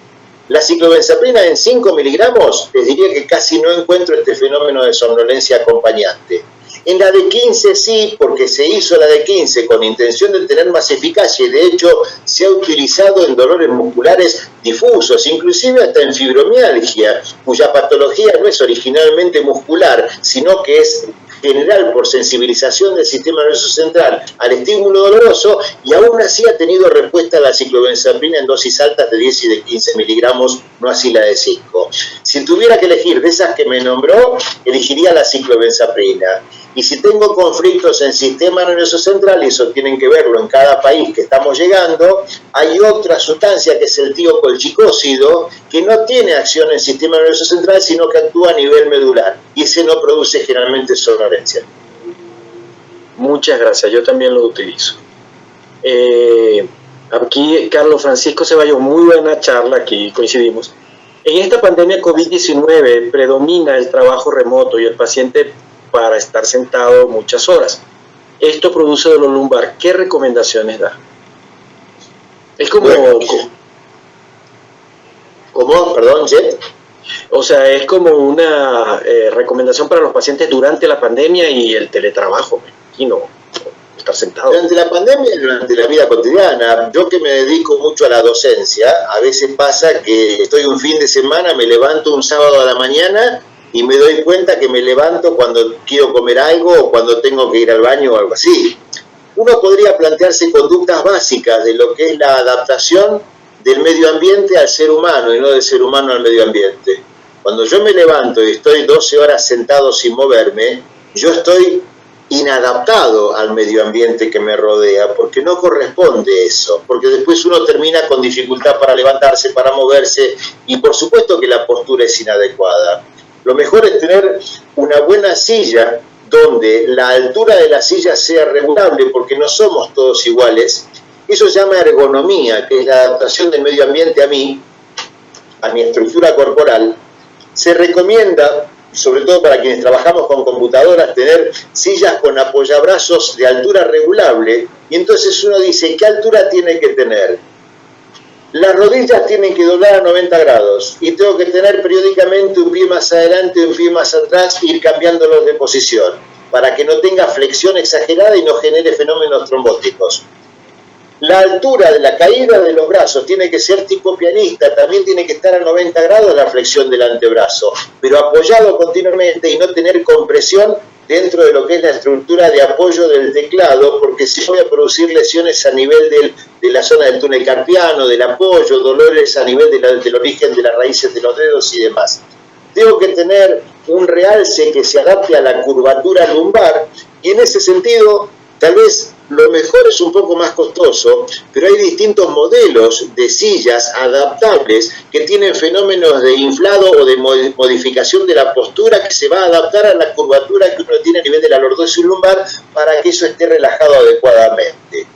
La ciclobenzaprina en 5 miligramos, les diría que casi no encuentro este fenómeno de somnolencia acompañante. En la de 15 sí, porque se hizo la de 15 con intención de tener más eficacia y de hecho se ha utilizado en dolores musculares difusos, inclusive hasta en fibromialgia, cuya patología no es originalmente muscular, sino que es general por sensibilización del sistema nervioso central al estímulo doloroso y aún así ha tenido respuesta a la ciclobenzaprina en dosis altas de 10 y de 15 miligramos, no así la de 5. Si tuviera que elegir de esas que me nombró, elegiría la ciclobenzaprina. Y si tengo conflictos en sistema nervioso central, y eso tienen que verlo en cada país que estamos llegando, hay otra sustancia que es el tiocolchicócido, que no tiene acción en el sistema nervioso central, sino que actúa a nivel medular, y ese no produce generalmente somnolencia. Muchas gracias, yo también lo utilizo. Aquí Carlos Francisco Ceballos, muy buena charla, aquí coincidimos. En esta pandemia COVID-19 predomina el trabajo remoto y el paciente para estar sentado muchas horas. Esto produce dolor lumbar. ¿Qué recomendaciones da? Es como... Bueno, ¿cómo? Perdón, Jet. O sea, es como una recomendación para los pacientes durante la pandemia y el teletrabajo, y no estar sentado. Durante la pandemia y durante la vida cotidiana, yo que me dedico mucho a la docencia, a veces pasa que estoy un fin de semana, me levanto un sábado a la mañana y me doy cuenta que me levanto cuando quiero comer algo o cuando tengo que ir al baño o algo así. Uno podría plantearse conductas básicas de lo que es la adaptación del medio ambiente al ser humano y no del ser humano al medio ambiente. Cuando yo me levanto y estoy 12 horas sentado sin moverme, yo estoy inadaptado al medio ambiente que me rodea, porque no corresponde eso, porque después uno termina con dificultad para levantarse, para moverse, y por supuesto que la postura es inadecuada. Lo mejor es tener una buena silla donde la altura de la silla sea regulable, porque no somos todos iguales. Eso se llama ergonomía, que es la adaptación del medio ambiente a mí, a mi estructura corporal. Se recomienda, sobre todo para quienes trabajamos con computadoras, tener sillas con apoyabrazos de altura regulable, y entonces uno dice, ¿qué altura tiene que tener? Las rodillas tienen que doblar a 90 grados y tengo que tener periódicamente un pie más adelante y un pie más atrás e ir cambiándolos de posición para que no tenga flexión exagerada y no genere fenómenos trombóticos. La altura de la caída de los brazos tiene que ser tipo pianista, también tiene que estar a 90 grados la flexión del antebrazo, pero apoyado continuamente y no tener compresión dentro de lo que es la estructura de apoyo del teclado, porque si voy a producir lesiones a nivel de la zona del túnel carpiano, del apoyo, dolores a nivel del origen de las raíces de los dedos y demás. Tengo que tener un realce que se adapte a la curvatura lumbar y en ese sentido tal vez Lo mejor es un poco más costoso, pero hay distintos modelos de sillas adaptables que tienen fenómenos de inflado o de modificación de la postura que se va a adaptar a la curvatura que uno tiene a nivel de la lordosis lumbar para que eso esté relajado adecuadamente.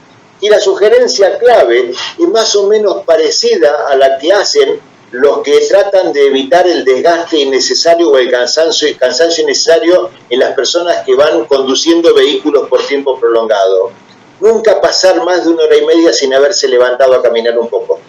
Y la sugerencia clave es más o menos parecida a la que hacen los que tratan de evitar el desgaste innecesario o el cansancio innecesario en las personas que van conduciendo vehículos por tiempo prolongado. Nunca pasar más de 1 hora y media sin haberse levantado a caminar un poco.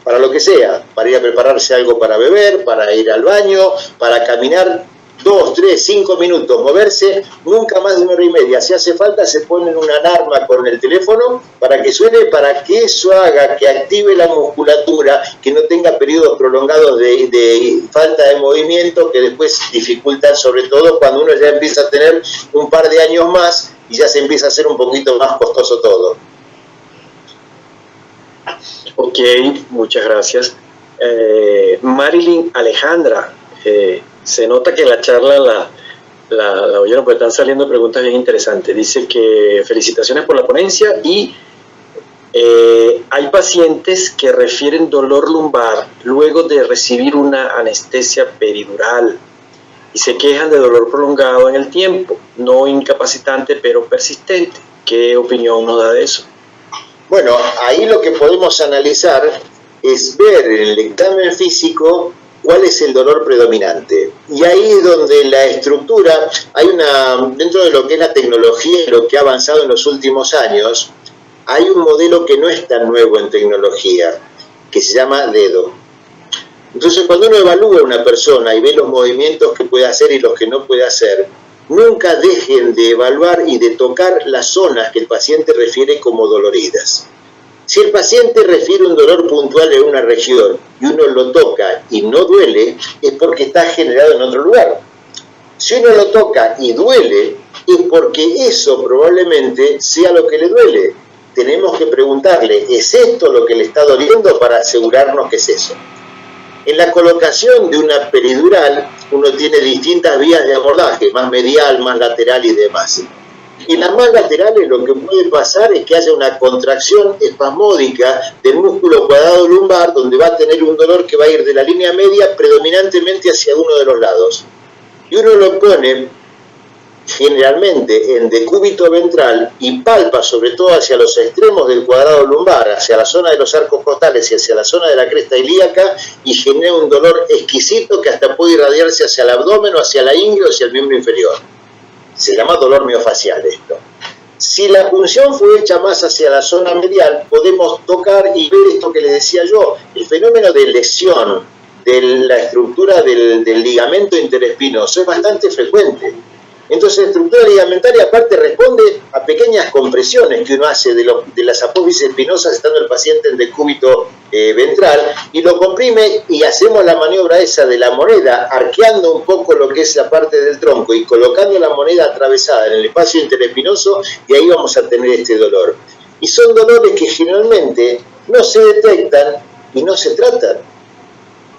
Para lo que sea, para ir a prepararse algo para beber, para ir al baño, para caminar 2, 3, 5 minutos, moverse, nunca más de 1 hora y media. Si hace falta, se ponen una alarma con el teléfono para que suene, para que eso haga que active la musculatura, que no tenga periodos prolongados de falta de movimiento que después dificultan, sobre todo cuando uno ya empieza a tener un par de años más y ya se empieza a hacer un poquito más costoso todo. Ok, muchas gracias. Marilyn Alejandra, se nota que la charla la oyeron, porque están saliendo preguntas bien interesantes. Dice que felicitaciones por la ponencia y hay pacientes que refieren dolor lumbar luego de recibir una anestesia peridural y se quejan de dolor prolongado en el tiempo, no incapacitante pero persistente. ¿Qué opinión nos da de eso? Bueno, ahí lo que podemos analizar es ver en el examen físico cuál es el dolor predominante. Y ahí es donde la estructura, dentro de lo que es la tecnología y lo que ha avanzado en los últimos años, hay un modelo que no es tan nuevo en tecnología, que se llama dedo. Entonces, cuando uno evalúa a una persona y ve los movimientos que puede hacer y los que no puede hacer, nunca dejen de evaluar y de tocar las zonas que el paciente refiere como doloridas. Si el paciente refiere un dolor puntual en una región y uno lo toca y no duele, es porque está generado en otro lugar. Si uno lo toca y duele, es porque eso probablemente sea lo que le duele. Tenemos que preguntarle, ¿es esto lo que le está doliendo? Para asegurarnos que es eso. En la colocación de una peridural, uno tiene distintas vías de abordaje, más medial, más lateral y demás. En las más laterales lo que puede pasar es que haya una contracción espasmódica del músculo cuadrado lumbar, donde va a tener un dolor que va a ir de la línea media predominantemente hacia uno de los lados. Y uno lo pone generalmente en decúbito ventral y palpa sobre todo hacia los extremos del cuadrado lumbar, hacia la zona de los arcos costales y hacia la zona de la cresta ilíaca, y genera un dolor exquisito que hasta puede irradiarse hacia el abdomen o hacia la ingle o hacia el miembro inferior. Se llama dolor miofacial esto. Si la punción fue hecha más hacia la zona medial, podemos tocar y ver esto que les decía yo, el fenómeno de lesión de la estructura del ligamento interespinoso es bastante frecuente. Entonces, la estructura ligamentaria aparte responde a pequeñas compresiones que uno hace de las apófisis espinosas estando el paciente en decúbito ventral, y lo comprime y hacemos la maniobra esa de la moneda, arqueando un poco lo que es la parte del tronco y colocando la moneda atravesada en el espacio interespinoso, y ahí vamos a tener este dolor. Y son dolores que generalmente no se detectan y no se tratan.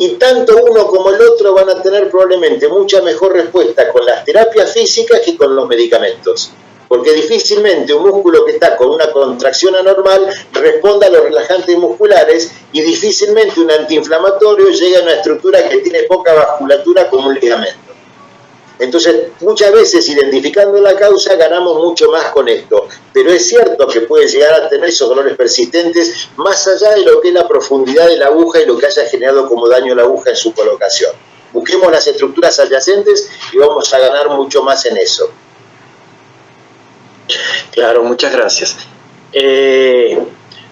Y tanto uno como el otro van a tener probablemente mucha mejor respuesta con las terapias físicas que con los medicamentos. Porque difícilmente un músculo que está con una contracción anormal responda a los relajantes musculares, y difícilmente un antiinflamatorio llega a una estructura que tiene poca vasculatura como un ligamento. Entonces, muchas veces identificando la causa ganamos mucho más con esto, pero es cierto que puede llegar a tener esos dolores persistentes más allá de lo que es la profundidad de la aguja y lo que haya generado como daño a la aguja en su colocación. Busquemos las estructuras adyacentes y vamos a ganar mucho más en eso. Claro, muchas gracias.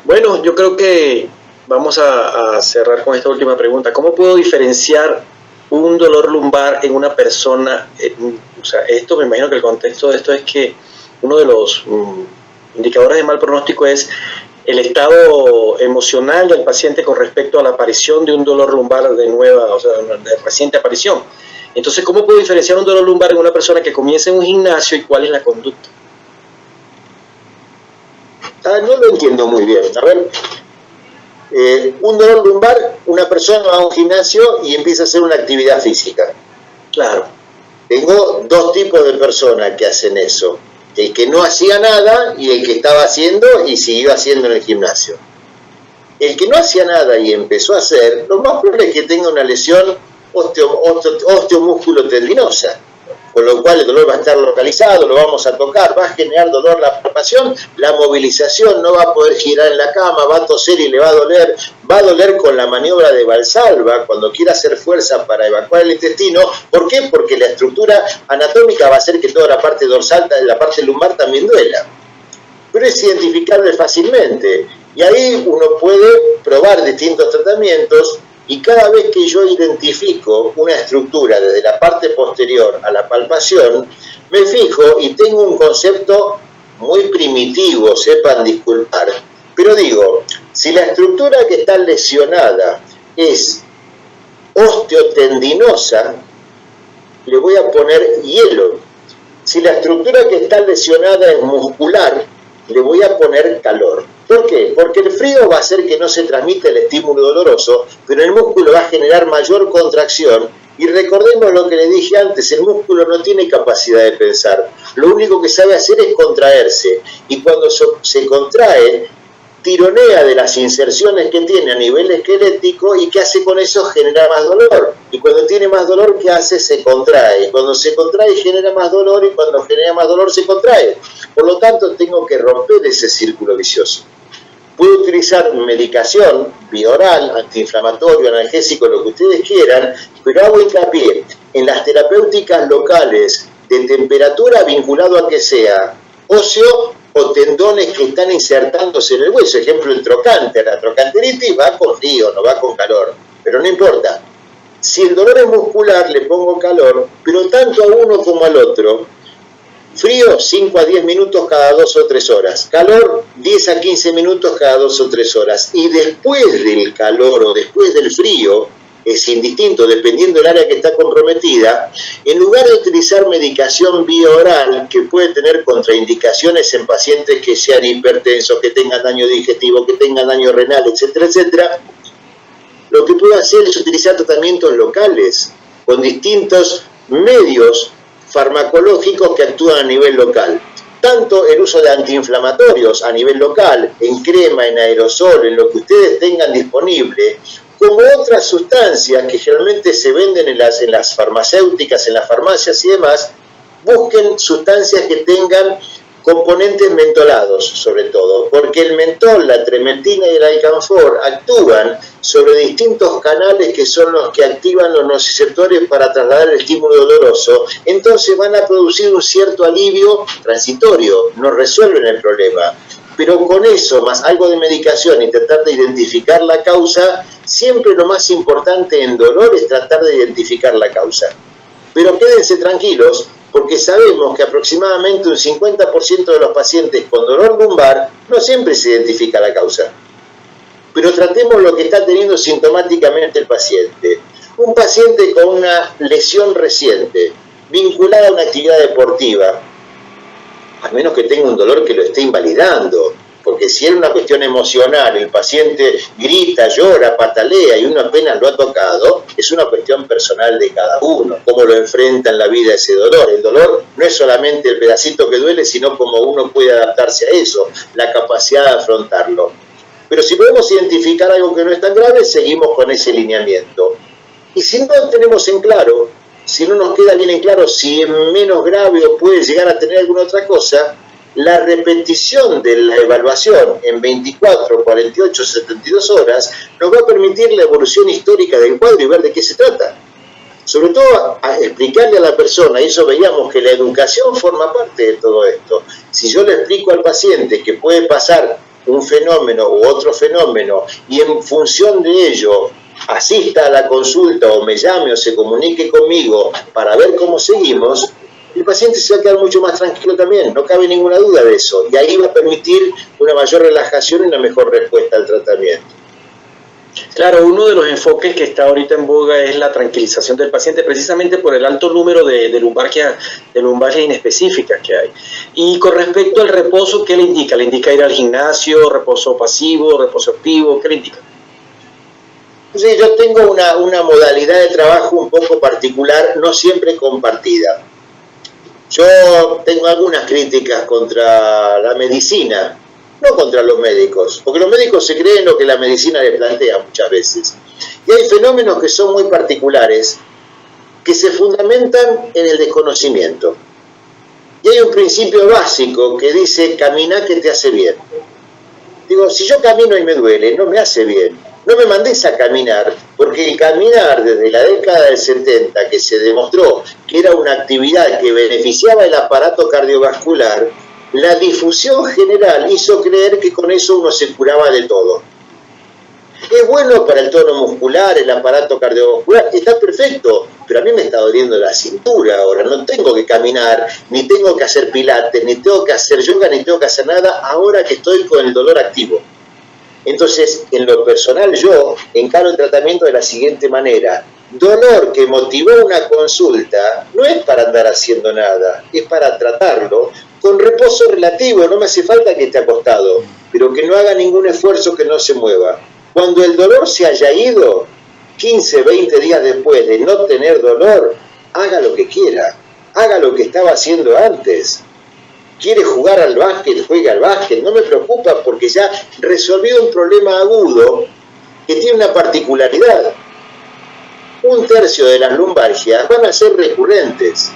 Bueno, yo creo que vamos a cerrar con esta última pregunta. ¿Cómo puedo diferenciar un dolor lumbar en una persona? O sea, esto me imagino que el contexto de esto es que uno de los indicadores de mal pronóstico es el estado emocional del paciente con respecto a la aparición de un dolor lumbar de nueva, o sea, de reciente aparición. Entonces, ¿cómo puedo diferenciar un dolor lumbar en una persona que comienza en un gimnasio y cuál es la conducta? No lo entiendo muy bien. A ver, un dolor lumbar, una persona va a un gimnasio y empieza a hacer una actividad física. Claro. Tengo dos tipos de personas que hacen eso. el que no hacía nada y el que estaba haciendo y siguió haciendo en el gimnasio. El que no hacía nada y empezó a hacer, lo más probable es que tenga una lesión osteomúsculo tendinosa, con lo cual el dolor va a estar localizado, lo vamos a tocar, va a generar dolor la palpación, la movilización, no va a poder girar en la cama, va a toser y le va a doler con la maniobra de Valsalva cuando quiera hacer fuerza para evacuar el intestino. ¿Por qué? Porque la estructura anatómica va a hacer que toda la parte dorsal, la parte lumbar también duela. Pero es identificable fácilmente, y ahí uno puede probar distintos tratamientos. Y cada vez que yo identifico una estructura desde la parte posterior a la palpación, me fijo y tengo un concepto muy primitivo, sepan disculpar, pero digo, si la estructura que está lesionada es osteotendinosa, le voy a poner hielo. Si la estructura que está lesionada es muscular, le voy a poner calor. ¿Por qué? Porque el frío va a hacer que no se transmita el estímulo doloroso, pero el músculo va a generar mayor contracción. Y recordemos lo que les dije antes, el músculo no tiene capacidad de pensar. Lo único que sabe hacer es contraerse. Y cuando se contrae, tironea de las inserciones que tiene a nivel esquelético, y ¿qué hace con eso? Genera más dolor. Y cuando tiene más dolor, ¿qué hace? Se contrae. Y cuando se contrae genera más dolor, y cuando genera más dolor se contrae. Por lo tanto, tengo que romper ese círculo vicioso. Puedo utilizar medicación bioral, antiinflamatorio, analgésico, lo que ustedes quieran, pero hago hincapié en las terapéuticas locales de temperatura vinculado a que sea óseo o tendones que están insertándose en el hueso. Ejemplo, el trocánter. La trocanteritis va con frío, no va con calor, pero no importa. Si el dolor es muscular, le pongo calor, pero tanto a uno como al otro. Frío, 5 a 10 minutos cada 2 o 3 horas. Calor, 10 a 15 minutos cada 2 o 3 horas. Y después del calor o después del frío, es indistinto, dependiendo del área que está comprometida, en lugar de utilizar medicación bioral que puede tener contraindicaciones en pacientes que sean hipertensos, que tengan daño digestivo, que tengan daño renal, etcétera, etcétera, lo que puedo hacer es utilizar tratamientos locales con distintos medios farmacológicos que actúan a nivel local. Tanto el uso de antiinflamatorios a nivel local, en crema, en aerosol, en lo que ustedes tengan disponible, como otras sustancias que generalmente se venden en las farmacéuticas, en las farmacias y demás. Busquen sustancias que tengan componentes mentolados, sobre todo, porque el mentol, la trementina y el alcanfor actúan sobre distintos canales que son los que activan los nociceptores para trasladar el estímulo doloroso. Entonces van a producir un cierto alivio transitorio, no resuelven el problema. Pero con eso, más algo de medicación y tratar de identificar la causa, siempre lo más importante en dolor es tratar de identificar la causa. Pero quédense tranquilos, porque sabemos que aproximadamente un 50% de los pacientes con dolor lumbar no siempre se identifica la causa. Pero tratemos lo que está teniendo sintomáticamente el paciente. Un paciente con una lesión reciente, vinculada a una actividad deportiva, a menos que tenga un dolor que lo esté invalidando, porque si es una cuestión emocional, el paciente grita, llora, patalea y uno apenas lo ha tocado, es una cuestión personal de cada uno, cómo lo enfrenta en la vida ese dolor. El dolor no es solamente el pedacito que duele, sino cómo uno puede adaptarse a eso, la capacidad de afrontarlo. Pero si podemos identificar algo que no es tan grave, seguimos con ese lineamiento. Y si no tenemos en claro, si no nos queda bien en claro si es menos grave o puede llegar a tener alguna otra cosa, la repetición de la evaluación en 24, 48, 72 horas nos va a permitir la evolución histórica del cuadro y ver de qué se trata. Sobre todo a explicarle a la persona, y eso veíamos que la educación forma parte de todo esto. Si yo le explico al paciente que puede pasar un fenómeno u otro fenómeno y en función de ello asista a la consulta o me llame o se comunique conmigo para ver cómo seguimos, el paciente se va a quedar mucho más tranquilo también, no cabe ninguna duda de eso, y ahí va a permitir una mayor relajación y una mejor respuesta al tratamiento. Claro, uno de los enfoques que está ahorita en boga es la tranquilización del paciente, precisamente por el alto número de lumbalgias inespecíficas que hay. Y con respecto al reposo, ¿qué le indica? ¿Le indica ir al gimnasio, reposo pasivo, reposo activo? ¿Qué le indica? Sí, yo tengo una modalidad de trabajo un poco particular, no siempre compartida. Yo tengo algunas críticas contra la medicina, no contra los médicos, porque los médicos se creen lo que la medicina les plantea muchas veces. Y hay fenómenos que son muy particulares, que se fundamentan en el desconocimiento. Y hay un principio básico que dice, caminá que te hace bien. Digo, si yo camino y me duele, no me hace bien. No me mandés a caminar, porque el caminar desde la década del 70, que se demostró que era una actividad que beneficiaba el aparato cardiovascular, la difusión general hizo creer que con eso uno se curaba de todo. Es bueno para el tono muscular, el aparato cardiovascular, está perfecto, pero a mí me está doliendo la cintura ahora, no tengo que caminar, ni tengo que hacer pilates, ni tengo que hacer yoga, ni tengo que hacer nada ahora que estoy con el dolor activo. Entonces, en lo personal yo encaro el tratamiento de la siguiente manera. Dolor que motivó una consulta no es para andar haciendo nada, es para tratarlo con reposo relativo, no me hace falta que esté acostado, pero que no haga ningún esfuerzo, que no se mueva. Cuando el dolor se haya ido, 15, 20 días después de no tener dolor, haga lo que quiera, haga lo que estaba haciendo antes. Quiere jugar al básquet, juegue al básquet, no me preocupa porque ya resolvió un problema agudo que tiene una particularidad. 1/3 de las lumbalgias van a ser recurrentes.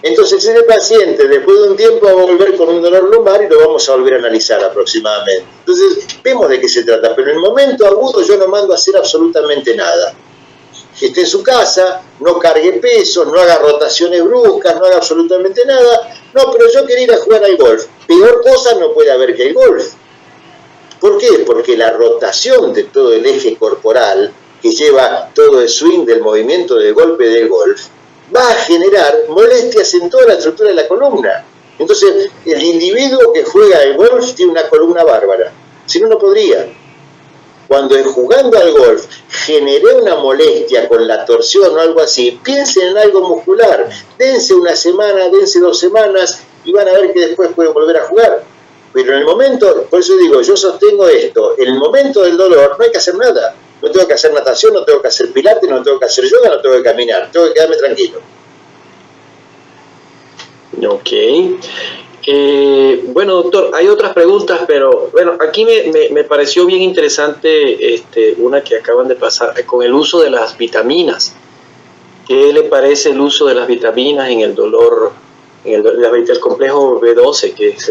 Entonces ese paciente después de un tiempo va a volver con un dolor lumbar y lo vamos a volver a analizar aproximadamente. Entonces vemos de qué se trata, pero en el momento agudo yo no mando a hacer absolutamente nada. Esté en su casa, no cargue pesos, no haga rotaciones bruscas, no haga absolutamente nada. No, pero yo quería ir a jugar al golf. Peor cosa no puede haber que el golf. ¿Por qué? Porque la rotación de todo el eje corporal que lleva todo el swing del movimiento del golpe del golf va a generar molestias en toda la estructura de la columna. Entonces, el individuo que juega al golf tiene una columna bárbara. Si no, no podría. Cuando jugando al golf generé una molestia con la torsión o algo así, piensen en algo muscular. Dense una semana, dense 2 semanas y van a ver que después pueden volver a jugar. Pero en el momento, por eso digo, yo sostengo esto, en el momento del dolor no hay que hacer nada. No tengo que hacer natación, no tengo que hacer pilates, no tengo que hacer yoga, no tengo que caminar, tengo que quedarme tranquilo. Ok. Bueno, doctor, hay otras preguntas, pero bueno, aquí me pareció bien interesante una que acaban de pasar con el uso de las vitaminas. ¿Qué le parece el uso de las vitaminas en el dolor, el complejo B12, que es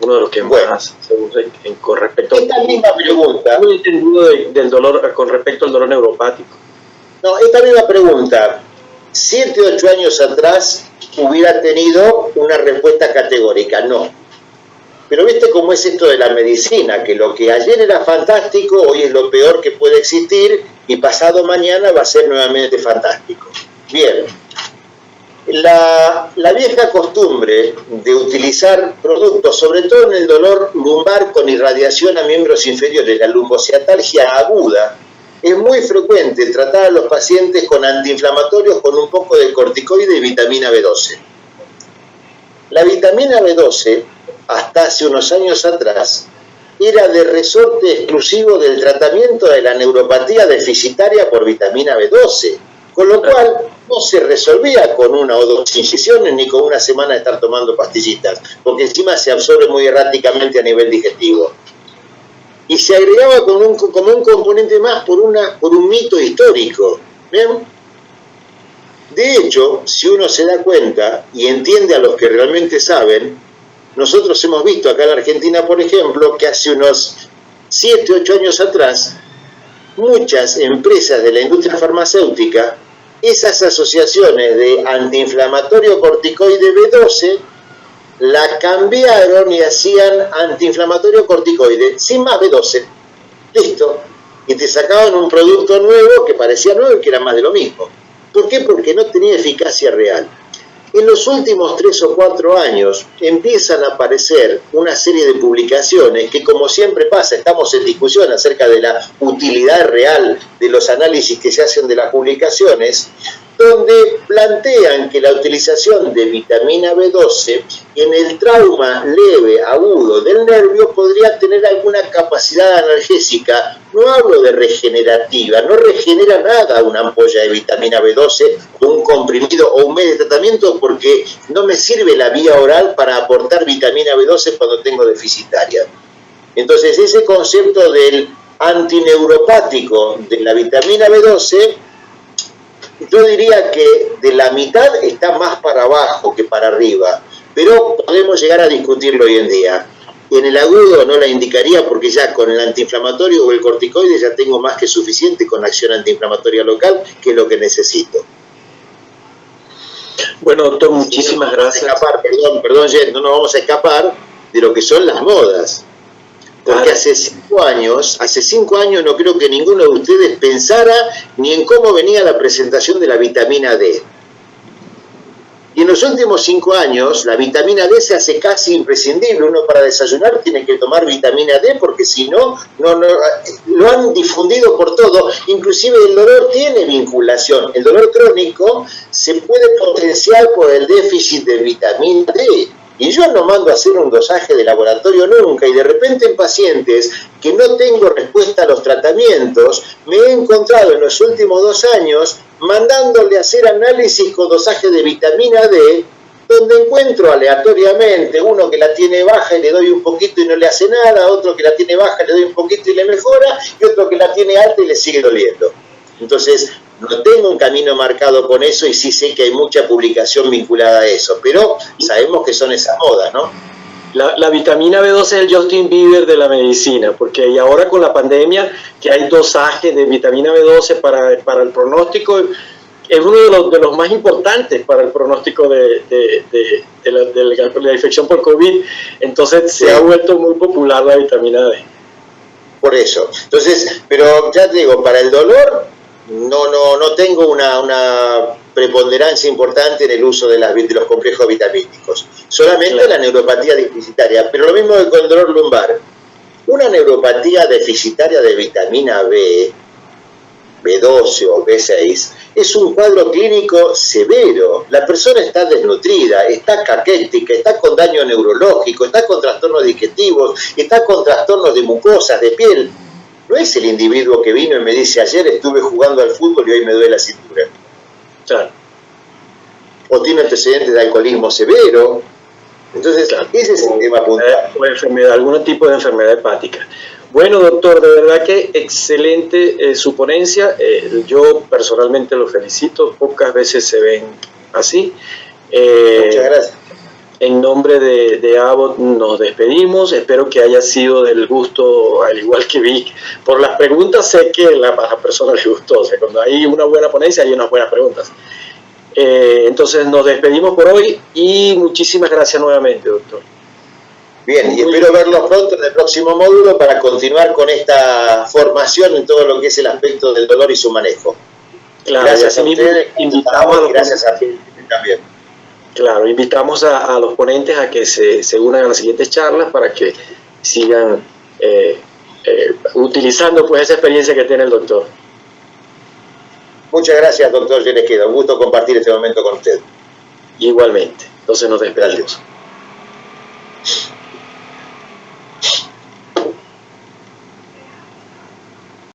uno de los que más se usa con respecto esta misma pregunta, muy entendido del dolor con respecto al dolor neuropático? No, esta misma pregunta, 7 o 8 años atrás hubiera tenido una respuesta categórica, no. Pero viste cómo es esto de la medicina, que lo que ayer era fantástico, hoy es lo peor que puede existir y pasado mañana va a ser nuevamente fantástico. Bien, la vieja costumbre de utilizar productos, sobre todo en el dolor lumbar con irradiación a miembros inferiores, la lumbociatalgia aguda, es muy frecuente tratar a los pacientes con antiinflamatorios con un poco de corticoide y vitamina B12. La vitamina B12, hasta hace unos años atrás, era de resorte exclusivo del tratamiento de la neuropatía deficitaria por vitamina B12, con lo cual no se resolvía con 1 o 2 inyecciones ni con una semana de estar tomando pastillitas, porque encima se absorbe muy erráticamente a nivel digestivo. Y se agregaba como un componente más por un mito histórico. ¿Bien? De hecho, si uno se da cuenta y entiende a los que realmente saben, nosotros hemos visto acá en Argentina, por ejemplo, que hace unos 7, 8 años atrás, muchas empresas de la industria farmacéutica, esas asociaciones de antiinflamatorio corticoide B12, la cambiaron y hacían antiinflamatorio corticoide sin más B12. Listo. Y te sacaban un producto nuevo que parecía nuevo y que era más de lo mismo. ¿Por qué? Porque no tenía eficacia real. En los últimos 3 o 4 años empiezan a aparecer una serie de publicaciones que, como siempre pasa, estamos en discusión acerca de la utilidad real de los análisis que se hacen de las publicaciones, donde plantean que la utilización de vitamina B12 en el trauma leve agudo del nervio podría tener alguna capacidad analgésica. No hablo de regenerativa, no regenera nada una ampolla de vitamina B12 o un comprimido o un medio de tratamiento, porque no me sirve la vía oral para aportar vitamina B12 cuando tengo deficitaria. Entonces, ese concepto del antineuropático de la vitamina B12, yo diría que de la mitad está más para abajo que para arriba, pero podemos llegar a discutirlo hoy en día. En el agudo no la indicaría, porque ya con el antiinflamatorio o el corticoide ya tengo más que suficiente con acción antiinflamatoria local, que es lo que necesito. Bueno, doctor, muchísimas gracias. Perdón, Jen, no nos vamos a escapar de lo que son las modas. Porque hace 5 años no creo que ninguno de ustedes pensara ni en cómo venía la presentación de la vitamina D. Y en los últimos 5 años la vitamina D se hace casi imprescindible. Uno para desayunar tiene que tomar vitamina D, porque si no, lo han difundido por todo. Inclusive el dolor tiene vinculación. El dolor crónico se puede potenciar por el déficit de vitamina D. Y yo no mando a hacer un dosaje de laboratorio nunca, y de repente en pacientes que no tengo respuesta a los tratamientos, me he encontrado en los últimos 2 años mandándole a hacer análisis con dosaje de vitamina D, donde encuentro aleatoriamente uno que la tiene baja y le doy un poquito y no le hace nada, otro que la tiene baja y le doy un poquito y le mejora, y otro que la tiene alta y le sigue doliendo. Entonces, no tengo un camino marcado con eso, y sí sé que hay mucha publicación vinculada a eso, pero sabemos que son esas modas, ¿no? La vitamina B12 es el Justin Bieber de la medicina, porque y ahora con la pandemia, que hay dosaje de vitamina B12 para el pronóstico, es uno de los más importantes para el pronóstico de la infección por COVID. Entonces se ha vuelto muy popular la vitamina D. Por eso. Entonces, pero ya te digo, para el dolor no tengo una preponderancia importante en el uso de los complejos vitamínicos. Solamente la neuropatía deficitaria, pero lo mismo que con el dolor lumbar. Una neuropatía deficitaria de vitamina B, B12 o B6, es un cuadro clínico severo. La persona está desnutrida, está caquética, está con daño neurológico, está con trastornos digestivos, está con trastornos de mucosas, de piel. No es el individuo que vino y me dice: ayer estuve jugando al fútbol y hoy me duele la cintura. Claro. O tiene antecedentes de alcoholismo severo. Entonces, claro, ese es el tema puntual. O algún tipo de enfermedad hepática. Bueno, doctor, de verdad que excelente su ponencia. Yo personalmente lo felicito. Pocas veces se ven así. Muchas gracias. En nombre de Abbott nos despedimos. Espero que haya sido del gusto, al igual que Vic. Por las preguntas sé que a la persona le gustó. O sea, cuando hay una buena ponencia hay unas buenas preguntas. Entonces nos despedimos por hoy y muchísimas gracias nuevamente, doctor. Bien, y espero verlos pronto en el próximo módulo para continuar con esta formación en todo lo que es el aspecto del dolor y su manejo. Claro, gracias a ustedes, gracias a ti también. Claro, invitamos a los ponentes a que se unan a las siguientes charlas para que sigan utilizando pues esa experiencia que tiene el doctor. Muchas gracias, doctor Yenequeda. Un gusto compartir este momento con usted. Igualmente. Entonces nos despedimos. Gracias.